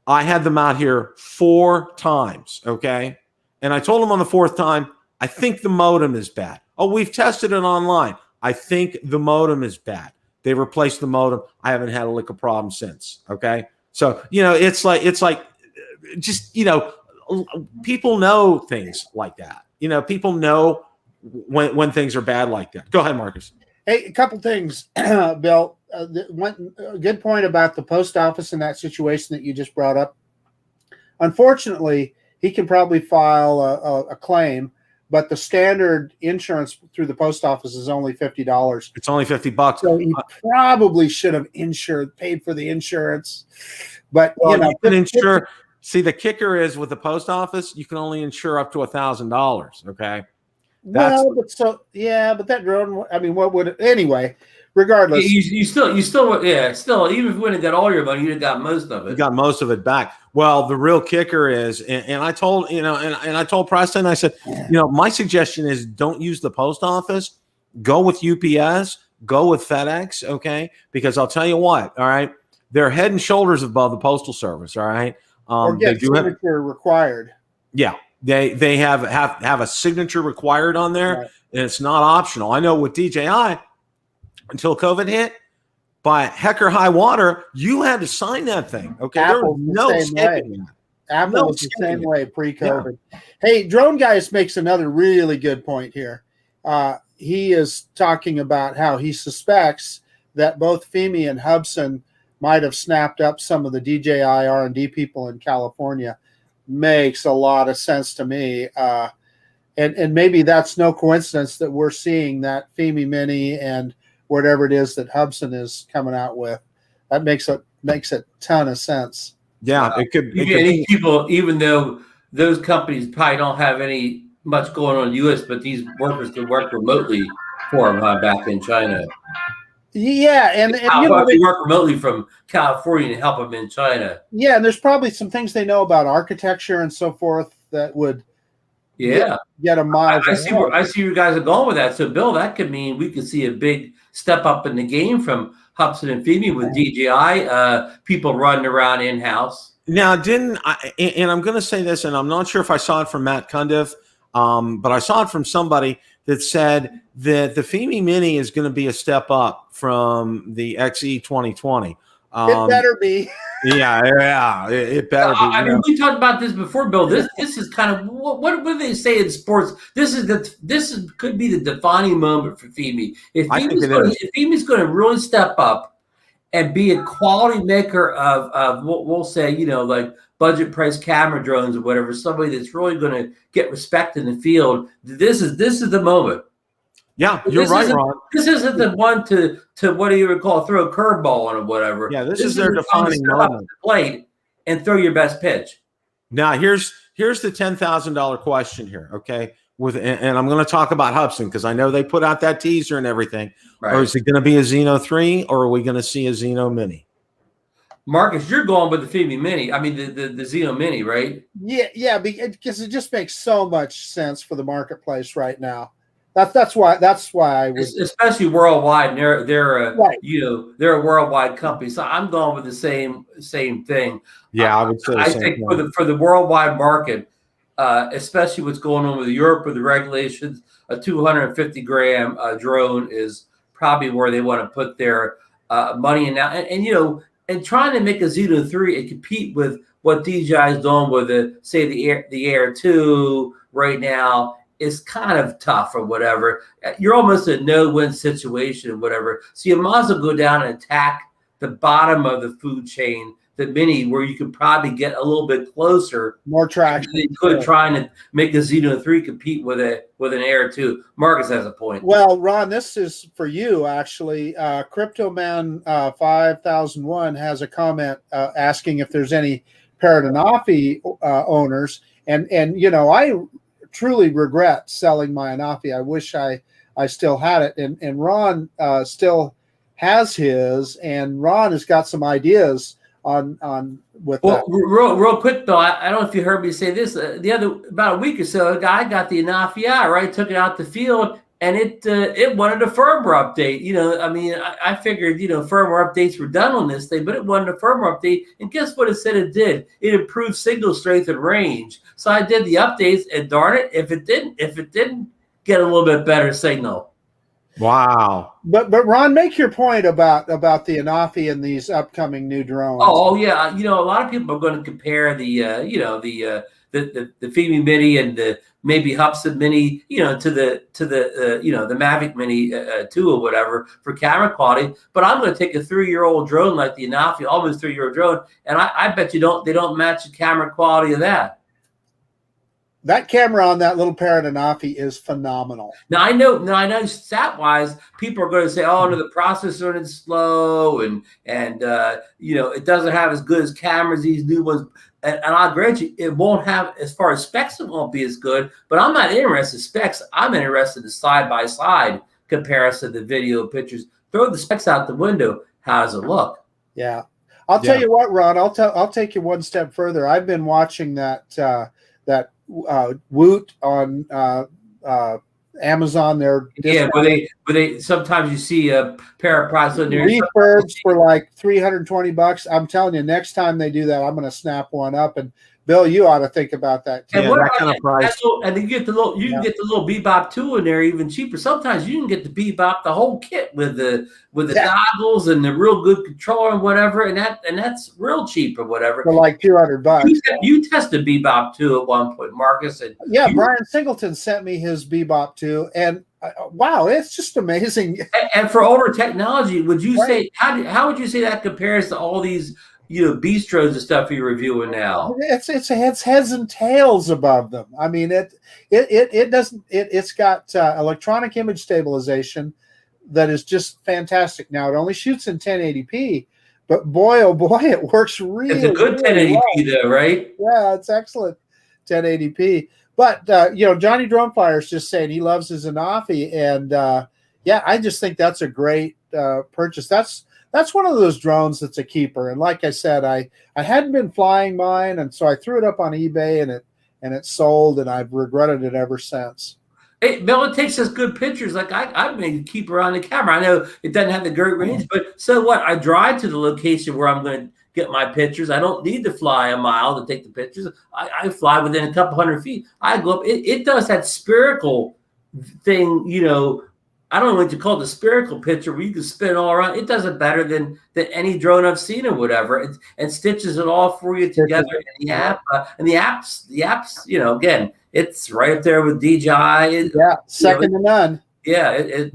I had them out here 4 times. Okay. And I told them on the 4th time, I think the modem is bad. Oh, we've tested it online. I think the modem is bad. They replaced the modem. I haven't had a lick of problem since. Okay. So, it's like just, people know things like that. People know when things are bad like that. Go ahead, Marcus. Hey, a couple things, Bill. One good point about the post office in that situation that you just brought up. Unfortunately, he can probably file a claim, but the standard insurance through the post office is only $50. It's only $50. So he probably should have paid for the insurance. But you can insure. See, the kicker is with the post office, you can only insure up to $1,000. Okay. But that drone. I mean, what would it, anyway? Regardless, you still, even if you wouldn't have got all your money, you'd have got most of it. You got most of it back. Well, the real kicker is, and I told I told Preston, I said, my suggestion is don't use the post office. Go with UPS. Go with FedEx. Okay, because I'll tell you what. All right, they're head and shoulders above the postal service. All right, or get signature required. Yeah, they have a signature required on there, right. And it's not optional. I know with DJI. Until COVID hit, by heck or high water, you had to sign that thing. Okay, there was no skipping that. Apple was the same way pre-COVID. Yeah. Hey, Drone Guys makes another really good point here. He is talking about how he suspects that both Fimi and Hubsan might have snapped up some of the DJI R&D people in California. Makes a lot of sense to me. And maybe that's no coincidence that we're seeing that Fimi Mini and whatever it is that Hubsan is coming out with. That makes a ton of sense. Yeah, it could be people, even though those companies probably don't have much going on in the U.S., but these workers can work remotely for them back in China. Yeah, and they work remotely from California to help them in China. Yeah, and there's probably some things they know about architecture and so forth that would get a mile. I see where you guys are going with that. So, Bill, that could mean we could see a big step up in the game from Hubsan and Fimi with DJI people running around in-house. Now, and I'm going to say this, and I'm not sure if I saw it from Matt Cundiff, but I saw it from somebody that said that the Fimi Mini is going to be a step up from the XE 2020. It better be. Yeah, it better be. I mean, we talked about this before, Bill. This is kind of what do they say in sports? This could be the defining moment for Fimi. If Fimi's going to really step up and be a quality maker of what we'll say, like budget price camera drones or whatever, somebody that's really going to get respect in the field. This is the moment. Yeah, you're right, Ron. This isn't the one to what do you would call throw a curveball on or whatever. Yeah, this is their defining moment. Plate and throw your best pitch. Now here's the $10,000 question here. Okay, and I'm going to talk about Hubsan because I know they put out that teaser and everything. Right. Or is it going to be a Xeno 3 or are we going to see a Xeno Mini? Marcus, you're going with the Fimi Mini. I mean the Xeno Mini, right? Yeah, because it just makes so much sense for the marketplace right now. That's why I would, especially worldwide. They're right. They're a worldwide company, so I'm going with the same thing. Yeah, I would say. I think for the worldwide market, especially what's going on with Europe with the regulations, a 250 gram drone is probably where they want to put their money in now. And trying to make a Xeno 3 and compete with what DJI is doing with the Air 2 right now is kind of tough or whatever. You're almost a no-win situation or whatever. So you might as well go down and attack the bottom of the food chain, the Mini, where you could probably get a little bit closer. More traction. You could trying to make a Xeno 3 compete with an Air 2. Marcus has a point. Well, Ron, this is for you, actually. CryptoMan 5001 has a comment asking if there's any Paradenofi owners. And I truly regret selling my Anafi. I wish I still had it. And Ron still has his, and Ron has got some ideas on with that. Real quick though, I don't know if you heard me say this about a week or so. A guy got the Anafi, right? Took it out the field, and it wanted a firmware update. I figured firmware updates were done on this thing, but it wanted a firmware update. And guess what it said it did? It improved signal strength and range. So I did the updates, and darn it, if it didn't get a little bit better signal. Wow. But Ron, make your point about the Anafi and these upcoming new drones. Oh yeah, a lot of people are going to compare the Fimi Mini and the maybe Hubsan Mini, to the Mavic Mini 2 or whatever for camera quality. But I'm going to take a 3-year-old drone like the Anafi, almost 3-year-old drone, and I bet you they don't match the camera quality of that. That camera on that little Paradenofi is phenomenal. Now I know stat wise, people are going to say, "Oh, no, the processor is slow, and it doesn't have as good as cameras these new ones." And I'll grant you, it won't have, as far as specs, it won't be as good. But I'm not interested in specs. I'm interested in side by side comparison to the video pictures. Throw the specs out the window. How does it look? Yeah, I'll tell you what, Ron. I'll take you one step further. I've been watching that Woot on Amazon. Where they sometimes you see a pair of products on there refurbs for like $320. I'm telling you, next time they do that, I'm going to snap one up. And Bill, you ought to think about that too. And that kind of price. And you get the little, can get the little Bebop 2 in there even cheaper. Sometimes you can get the Bebop, the whole kit with the goggles and the real good controller and whatever, and that's real cheap or whatever. For like $200. You tested Bebop 2 at one point, Marcus. And Brian Singleton sent me his Bebop 2, and wow, it's just amazing. And for older technology, would you say how would you say that compares to all these bistros and stuff you're reviewing now? It's heads and tails above them. I mean, it's got electronic image stabilization that is just fantastic. Now it only shoots in 1080p, but boy, oh boy, it works really. It's a good 1080p though, right? Yeah, it's excellent 1080p. But Johnny Drumfire is just saying he loves his Anafi, and I just think that's a great purchase. That's one of those drones that's a keeper. And like I said, I hadn't been flying mine, and so I threw it up on eBay, and it sold, and I've regretted it ever since. Hey, Bill, it takes us good pictures. Like I've made a keeper on the camera. I know it doesn't have the great range, but so what? I drive to the location where I'm going to get my pictures. I don't need to fly a mile to take the pictures. I fly within a couple hundred feet. I go up. It does that spherical thing, I don't know what you call it, the spherical picture where you can spin it all around. It does it better than any drone I've seen or whatever. And stitches it all for you together in the app. And the apps, again, it's right up there with DJI. Yeah, second to none. Yeah.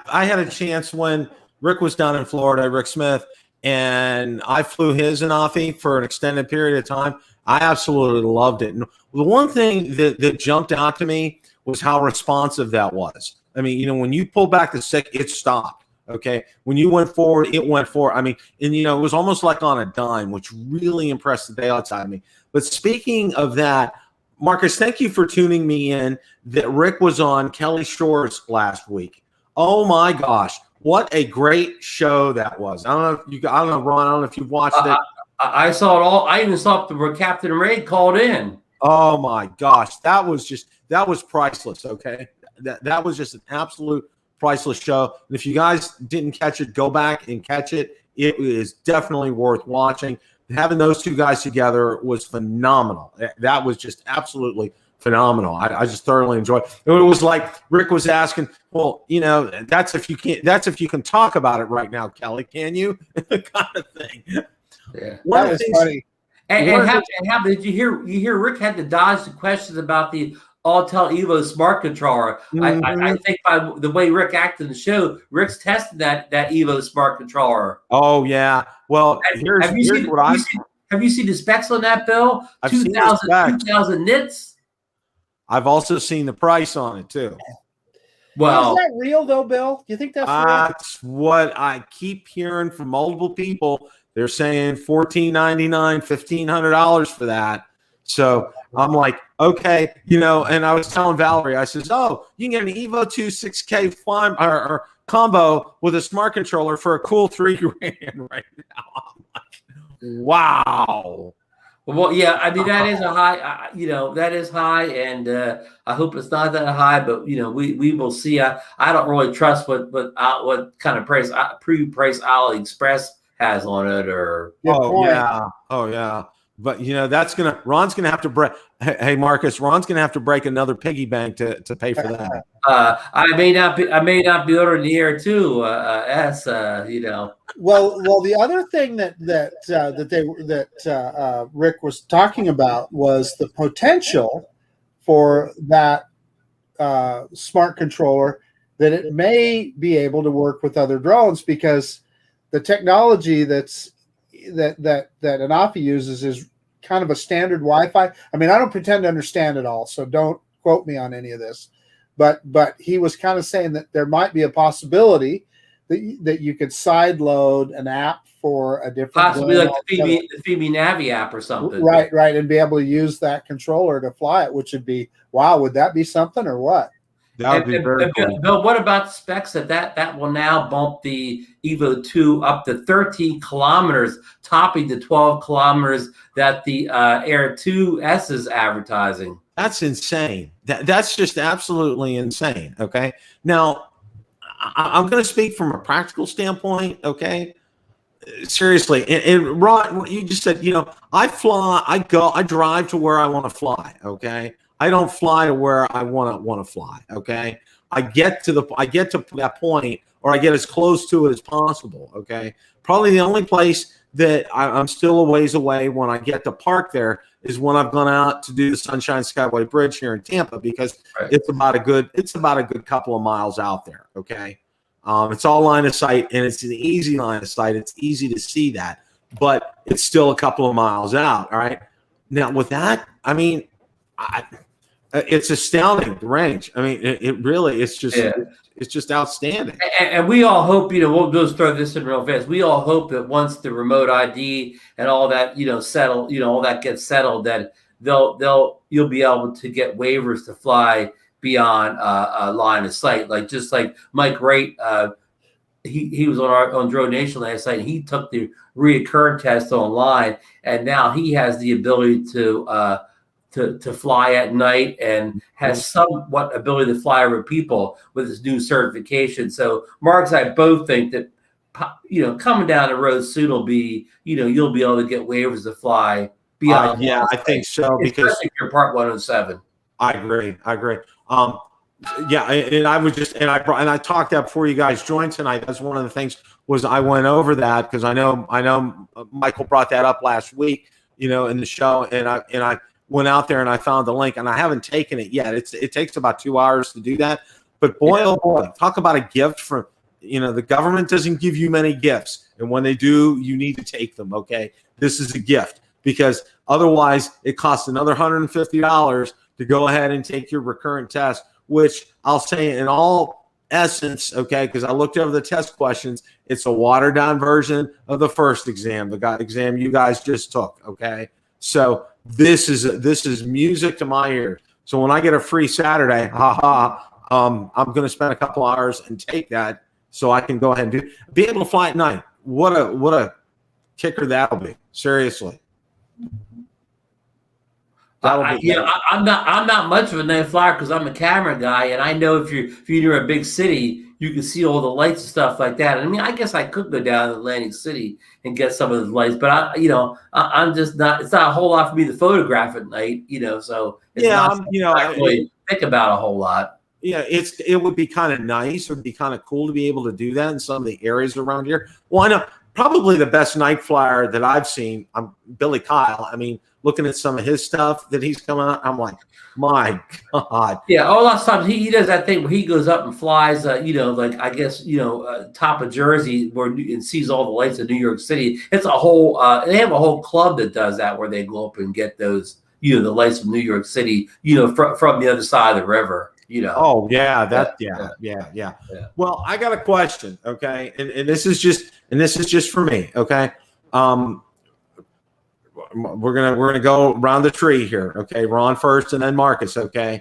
I had a chance when Rick was down in Florida, Rick Smith, and I flew his Anafi for an extended period of time. I absolutely loved it. And the one thing that jumped out to me was how responsive that was. I mean, you know, when you pull back the stick, it stopped. Okay. When you went forward, it went forward. I mean, and, you know, it was almost like on a dime, which really impressed the daylights out of me. But speaking of that, Marcus, thank you for tuning me in that Rick was on Kelly Shores last week. Oh, my gosh. What a great show that was. I don't know, Ron, I don't know if you've watched it. I saw it all. I even saw it where Captain Ray called in. Oh, my gosh. That was priceless, okay? That was just an absolute priceless show. And if you guys didn't catch it, go back and catch it. It is definitely worth watching. Having those two guys together was phenomenal. That was just absolutely phenomenal. I just thoroughly enjoyed it. It was like Rick was asking, well, you know, that's if you can talk about it right now, Kelly, can you? kind of thing. Yeah. That was funny. And did you hear Rick had to dodge the questions about the Autel Evo smart controller. Mm-hmm. I think by the way Rick acted in the show, Rick's tested that Evo smart controller. Oh yeah. Well, have you seen the specs on that, Bill? 2,000 nits. I've also seen the price on it too. Well, is that real though, Bill? Do you think that's real? That's what I keep hearing from multiple people. They're saying $1,499, $1,500 for that. So I'm like, okay, you know, and I was telling Valerie, I says, oh, you can get an Evo 2 6K fly or combo with a smart controller for a cool $3,000 right now. I'm like, wow. Well, yeah, I mean, that is a high, that is high, and I hope it's not that high, but, you know, we will see. I don't really trust what kind of price pre-price AliExpress has on it or. Oh, yeah. But, you know, Ron's going to have to break. Hey, Marcus, Ron's going to have to break another piggy bank to pay for that. I may not be ordering the Air 2 S, you know. Well, the other thing that Rick was talking about was the potential for that smart controller, that it may be able to work with other drones, because the technology that Anafi uses is kind of a standard Wi-Fi. I mean, I don't pretend to understand it all, so don't quote me on any of this. But he was kind of saying that there might be a possibility that you could side load an app for a different, possibly like the Fimi Navi app or something. Right, and be able to use that controller to fly it, which would be, wow, would that be something or what? That would be very cool. Bill, what about the specs that will now bump the Evo 2 up to 13 kilometers, topping the 12 kilometers that the Air 2S is advertising? That's insane. That's just absolutely insane. Okay. Now, I'm going to speak from a practical standpoint. Okay. Seriously. And Ron, you just said, you know, I drive to where I want to fly. Okay. I don't fly to where I want to fly. Okay. I get to that point, or I get as close to it as possible. Okay. Probably the only place that I'm still a ways away when I get to park there is when I've gone out to do the Sunshine Skyway Bridge here in Tampa, because it's about a good couple of miles out there. Okay. It's all line of sight, and it's an easy line of sight. It's easy to see that, but it's still a couple of miles out. All right. Now with that, I mean, it's astounding, the range. I mean, it really, it's just outstanding. And we all hope, you know, we'll just throw this in real fast. We all hope that once the remote ID and all that, you know, settle, you know, all that gets settled, that you'll be able to get waivers to fly beyond a line of sight. Just like Mike Wright, he was on Drone Nation last night, and he took the recurrent test online, and now he has the ability to fly at night and has somewhat ability to fly over people with his new certification. So Mark and I both think that, you know, coming down the road soon will be, you know, you'll be able to get waivers to fly beyond. Yeah, I think so, because if you're Part 107. I agree. Yeah, and I talked that before you guys joined tonight. That's one of the things was I went over that because I know Michael brought that up last week, you know, in the show, and I went out there and I found the link, and I haven't taken it yet. It takes about 2 hours to do that, but boy, oh boy, talk about a gift from the government doesn't give you many gifts, and when they do, you need to take them. Okay, this is a gift, because otherwise it costs another $150 to go ahead and take your recurrent test, which I'll say in all essence, okay, because I looked over the test questions, it's a watered down version of the first exam, the exam you guys just took. Okay, so this is music to my ears. So when I get a free Saturday, I'm going to spend a couple hours and take that, so I can go ahead and be able to fly at night. What a kicker that'll be. Seriously. I'm not much of a night flyer because I'm a camera guy, and I know if you're near a big city, you can see all the lights and stuff like that. I mean, I guess I could go down to Atlantic City and get some of the lights, but I'm just not. It's not a whole lot for me to photograph at night, So it's I really think about a whole lot. Yeah, it would be kind of nice. It would be kind of cool to be able to do that in some of the areas around here. Well, I know probably the best night flyer that I've seen, Billy Kyle. I mean, looking at some of his stuff that he's coming out, I'm like, my God. Yeah, a lot of times he does that thing where he goes up and flies, like I guess, top of Jersey and sees all the lights of New York City. It's a whole, they have a whole club that does that where they go up and get those, the lights of New York City, from the other side of the river. Oh yeah, yeah. Well, I got a question, okay, and this is just for me, okay. We're gonna go around the tree here, okay. Ron first, and then Marcus, okay.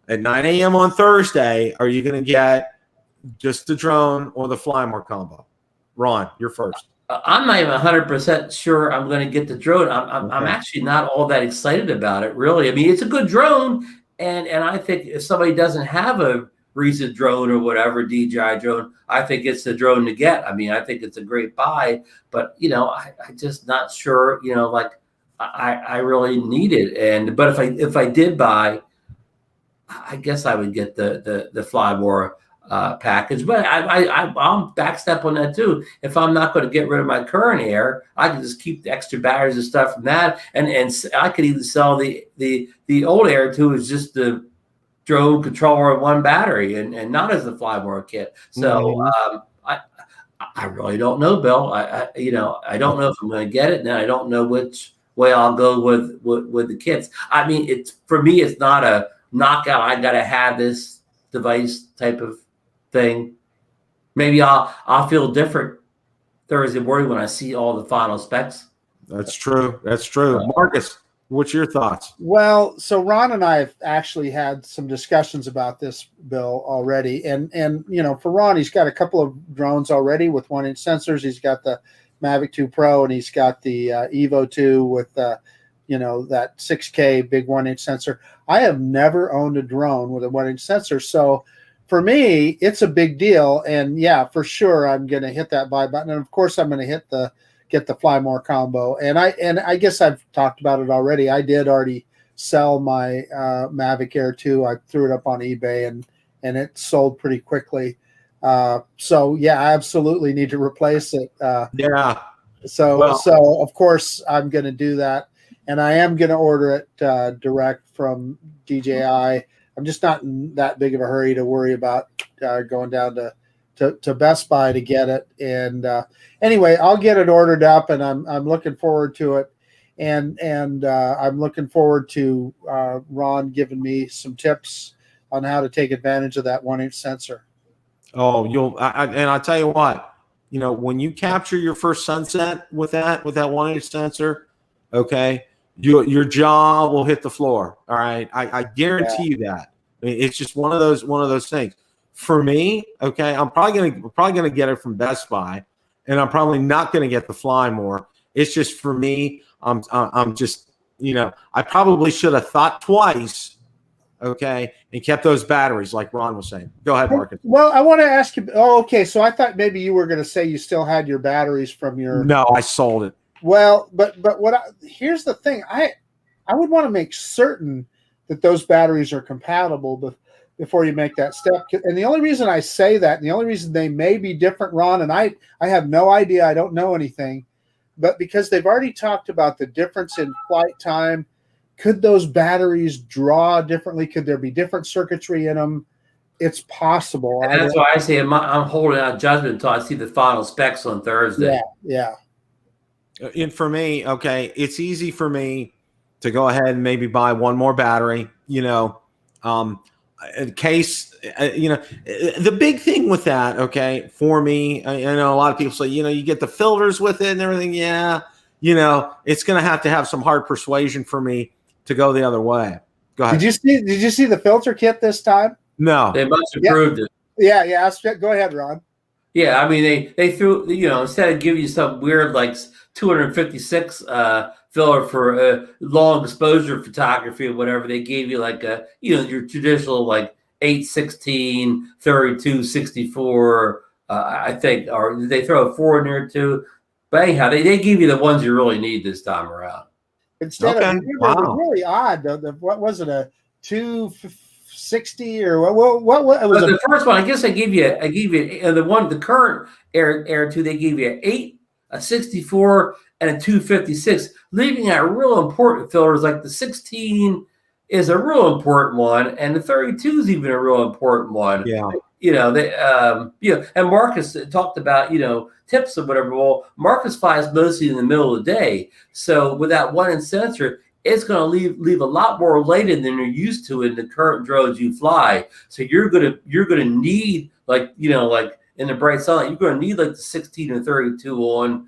At 9 a.m. on Thursday, are you gonna get just the drone or the fly more combo? Ron, you're first. I'm not even 100% sure I'm going to get the drone. I'm actually not all that excited about it, really. I mean, it's a good drone. And I think if somebody doesn't have a recent drone or whatever, DJI drone, I think it's the drone to get. I mean, I think it's a great buy, but I'm just not sure. I really need it. But if I did buy, I guess I would get the Flymore package. But I'm backstep on that too. If I'm not going to get rid of my current Air, I can just keep the extra batteries and stuff from that, and I could even sell the old Air too as just the drone controller and one battery, and not as the Flymore kit. So I really don't know, Bill. I don't know if I'm going to get it, and I don't know which way I'll go with the kits. I mean, for me, it's not a knockout. I got to have this device type of thing. Maybe I'll feel different Thursday morning when I see all the final specs. That's true. Marcus, what's your thoughts? Well, so Ron and I have actually had some discussions about this, Bill, already. And for Ron, he's got a couple of drones already with 1-inch sensors. He's got the Mavic 2 Pro, and he's got the Evo 2 with that 6K big 1-inch sensor. I have never owned a drone with a 1-inch sensor. So for me, it's a big deal. And yeah, for sure, I'm going to hit that buy button. And of course, I'm going to get the Flymore combo. And I guess I've talked about it already. I did already sell my Mavic Air 2. I threw it up on eBay, and it sold pretty quickly. So yeah, I absolutely need to replace it. So of course I'm going to do that, and I am going to order it direct from DJI. I'm just not in that big of a hurry to worry about going down to Best Buy to get it. And anyway, I'll get it ordered up, and I'm looking forward to it. And I'm looking forward to Ron giving me some tips on how to take advantage of that 1-inch sensor. Oh, and I'll tell you what, when you capture your first sunset with that 1-inch sensor, okay, your jaw will hit the floor. All right, I guarantee you that. I mean, it's just one of those things. For me, okay, I'm probably gonna get it from Best Buy, and I'm probably not gonna get the Flymore. It's just for me, I'm just I probably should have thought twice. Okay, and kept those batteries, like Ron was saying. Go ahead, Marcus. Well, I want to ask you. Oh, okay. So I thought maybe you were going to say you still had your batteries from your. No, I sold it. Well, but here's the thing. I would want to make certain that those batteries are compatible before you make that step. And the only reason I say that, and the only reason they may be different, Ron, and I have no idea. I don't know anything, but because they've already talked about the difference in flight time. Could those batteries draw differently? Could there be different circuitry in them? It's possible. And that's why I say I'm holding out judgment until I see the final specs on Thursday. Yeah. And for me, okay, it's easy for me to go ahead and maybe buy one more battery, in case, the big thing with that, okay, for me, I know a lot of people say, you get the filters with it and everything. Yeah. It's going to have some hard persuasion for me to go the other way. Go ahead. Did you see the filter kit this time? No. They must have improved it. Yeah. Go ahead, Ron. Yeah, I mean they threw, instead of giving you some weird like 256 filler for long exposure photography or whatever, they gave you like your traditional like 8, 16, 32, 64, I think, or did they throw a 4 in there too? But anyhow, they gave you the ones you really need this time around. Instead of, it was really odd. What was it, a 260 or what it was? The first one, I guess I gave you the current Air 2, they gave you an 8, a 64, and a 256, leaving out real important filters like the 16 is a real important one, and the 32 is even a real important one. Yeah. And Marcus talked about, tips or whatever. Well, Marcus flies mostly in the middle of the day. So with that one-inch sensor, it's going to leave a lot more lighted than you're used to in the current drones you fly. So you're gonna need like in the bright sunlight, you're going to need like the 16 or 32 on,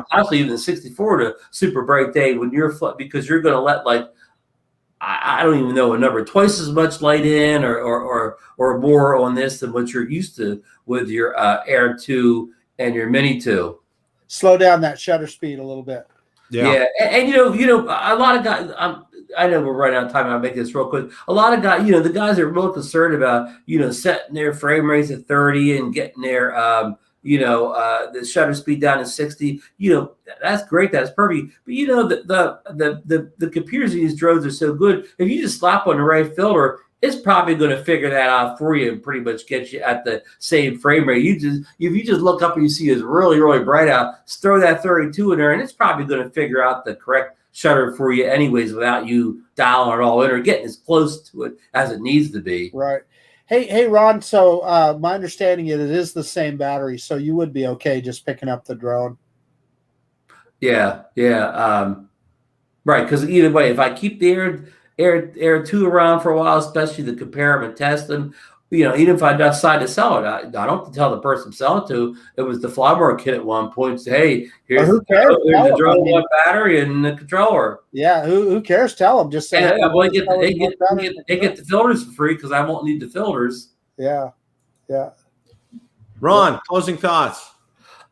possibly even the 64 to super bright day when you're because you're going to let like, I don't even know a number, twice as much light in or more on this than what you're used to with your Air 2 and your Mini 2. Slow down that shutter speed a little bit. Yeah. And a lot of guys, I know we're running out of time. I'll make this real quick. A lot of guys, the guys are real concerned about, setting their frame rates at 30 and getting their, the shutter speed down to 60. That's great. That's perfect. But the computers in these drones are so good. If you just slap on the right filter, it's probably going to figure that out for you and pretty much get you at the same frame rate. If you just look up and you see it's really, really bright out, throw that 32 in there, and it's probably going to figure out the correct shutter for you anyways without you dialing it all in or getting as close to it as it needs to be. Right. Hey, Ron. So my understanding is it is the same battery, so you would be okay just picking up the drone. Yeah. Right, because either way, if I keep the Air 2 around for a while, especially to compare them and test them, even if I decide to sell it, I don't have to tell the person I'm selling to. It was the Flyborough kid at one point say, "Hey, here's the drone, one battery, and the controller." Yeah, who cares? Tell them. Just say, they get the filters for free because I won't need the filters. Yeah. Ron, closing thoughts.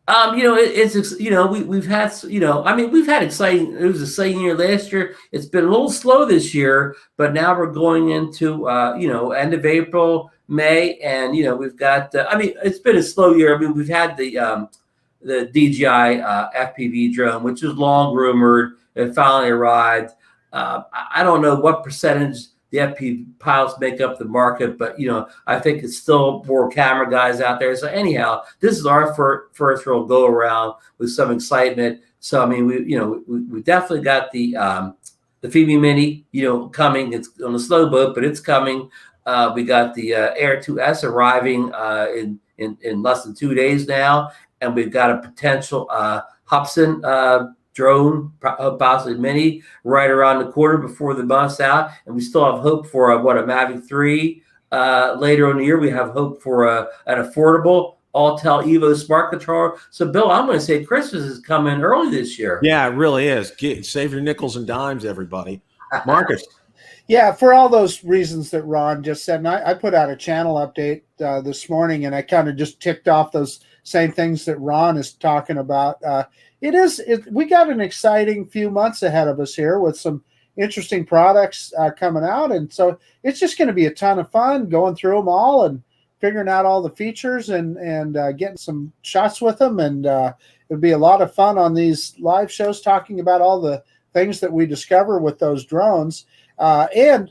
We've had exciting. It was an exciting year last year. It's been a little slow this year, but now we're going into end of April, May, and we've got. It's been a slow year. We've had the DJI FPV drone, which was long rumored. It finally arrived. I don't know what percentage the FPV pilots make up the market, but I think it's still more camera guys out there. So anyhow, this is our first real go around with some excitement. So we definitely got the Fimi Mini, coming. It's on a slow boat, but it's coming. We got the Air 2S arriving in less than 2 days now, and we've got a potential Hubsan drone, possibly Mini, right around the corner before the month's out. And we still have hope for a Mavic 3 later in the year. We have hope for an affordable Autel Evo smart controller. So, Bill, I'm going to say Christmas is coming early this year. Yeah, it really is. Save your nickels and dimes, everybody. Marcus. Yeah, for all those reasons that Ron just said. And I put out a channel update this morning, and I kind of just ticked off those same things that Ron is talking about. We got an exciting few months ahead of us here with some interesting products coming out. And so it's just going to be a ton of fun going through them all and figuring out all the features and getting some shots with them. And it'll be a lot of fun on these live shows talking about all the things that we discover with those drones. And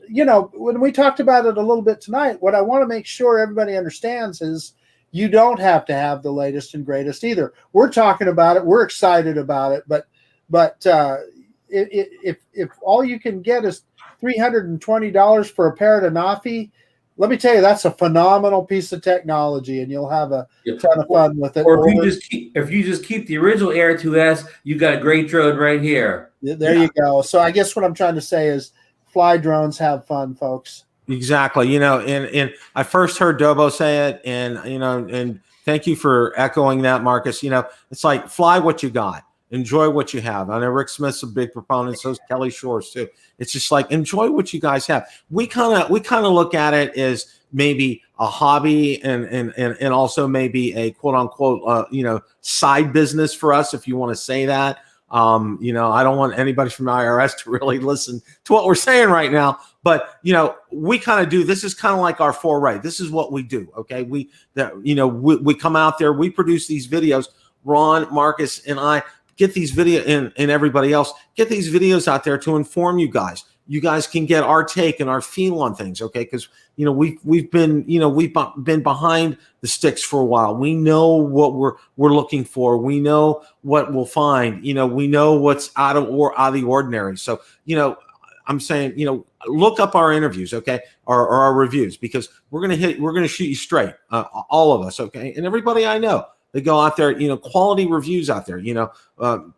when we talked about it a little bit tonight, what I want to make sure everybody understands is you don't have to have the latest and greatest either. We're talking about it. We're excited about it. But if all you can get is $320 for a pair of Nafi, let me tell you, that's a phenomenal piece of technology, and you'll have a ton of fun with it. Or if you just keep the original Air 2S, you got a great drone right here. There you go. So I guess what I'm trying to say is, fly drones, have fun, folks. Exactly. You know, and I first heard Dobo say it, and you know, and thank you for echoing that, Marcus. You know, it's like fly what you got, enjoy what you have. I know Rick Smith's a big proponent, so is Kelly Shores too. It's just like enjoy what you guys have. We kind of look at it as maybe a hobby and also maybe a quote unquote you know, side business for us, if you want to say that. You know, I don't want anybody from the IRS to really listen to what we're saying right now, but you know, we kind of do. This is kind of like our foray. This is what we do. Okay, we come out there, we produce these videos. Ron, Marcus, and I get these and everybody else get these videos out there to inform you guys. You guys can get our take and our feel on things, okay? Because you know we've been behind the sticks for a while. We know what we're looking for. We know what we'll find. You know, we know what's out of the ordinary. So you know, I'm saying, you know, look up our interviews, okay, or our reviews, because we're gonna shoot you straight, all of us, okay, and everybody I know. They go out there, you know, quality reviews out there, you know,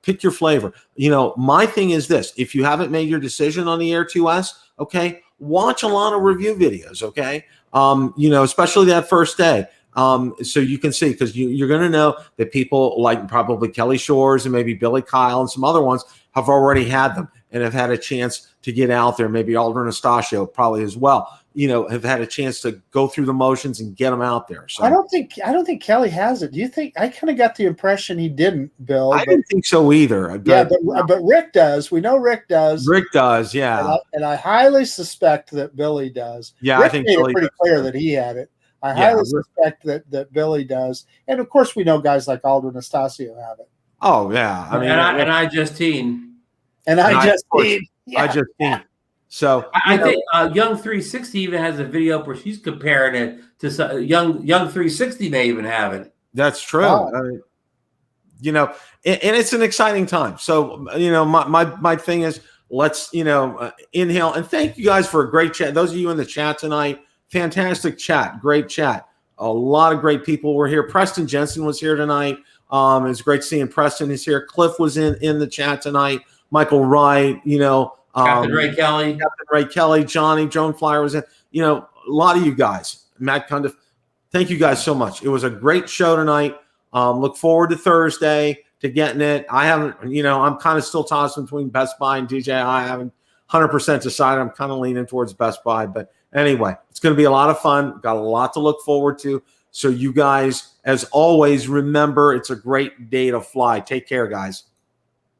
pick your flavor. You know, my thing is this: if you haven't made your decision on the Air 2S, okay, watch a lot of review videos, okay? You know, especially that first day. So you can see, because you're going to know that people like probably Kelly Shores and maybe Billy Kyle and some other ones have already had them and have had a chance to get out there. Maybe Alder Anastasio probably as well. You know, have had a chance to go through the motions and get them out there. So I don't think Kelly has it. Do you think? I kind of got the impression he didn't, Bill. I didn't think so either. But Rick does. We know Rick does. Rick does, yeah. And I highly suspect that Billy does. Yeah, Rick, I think made Billy it pretty clear that he had it. I highly suspect that Billy does, and of course we know guys like Alder Anastasio have it. Oh yeah, I mean, I Justine. So I think Young 360 even has a video where she's comparing it to Young 360 may even have it. That's true. Wow. I mean, you know, and it's an exciting time. So you know, my thing is, let's inhale and thank you guys for a great chat. Those of you in the chat tonight, fantastic chat, great chat. A lot of great people were here. Preston Jensen was here tonight. It's great seeing Preston is here. Cliff was in the chat tonight. Michael Wright, you know. Captain Ray Kelly, Johnny, Drone Flyer was in. You know, a lot of you guys. Matt Cundiff, thank you guys so much. It was a great show tonight. Look forward to Thursday to getting it. I haven't, I'm kind of still tossing between Best Buy and DJI. I haven't 100% decided. I'm kind of leaning towards Best Buy. But anyway, it's going to be a lot of fun. Got a lot to look forward to. So you guys, as always, remember it's a great day to fly. Take care, guys.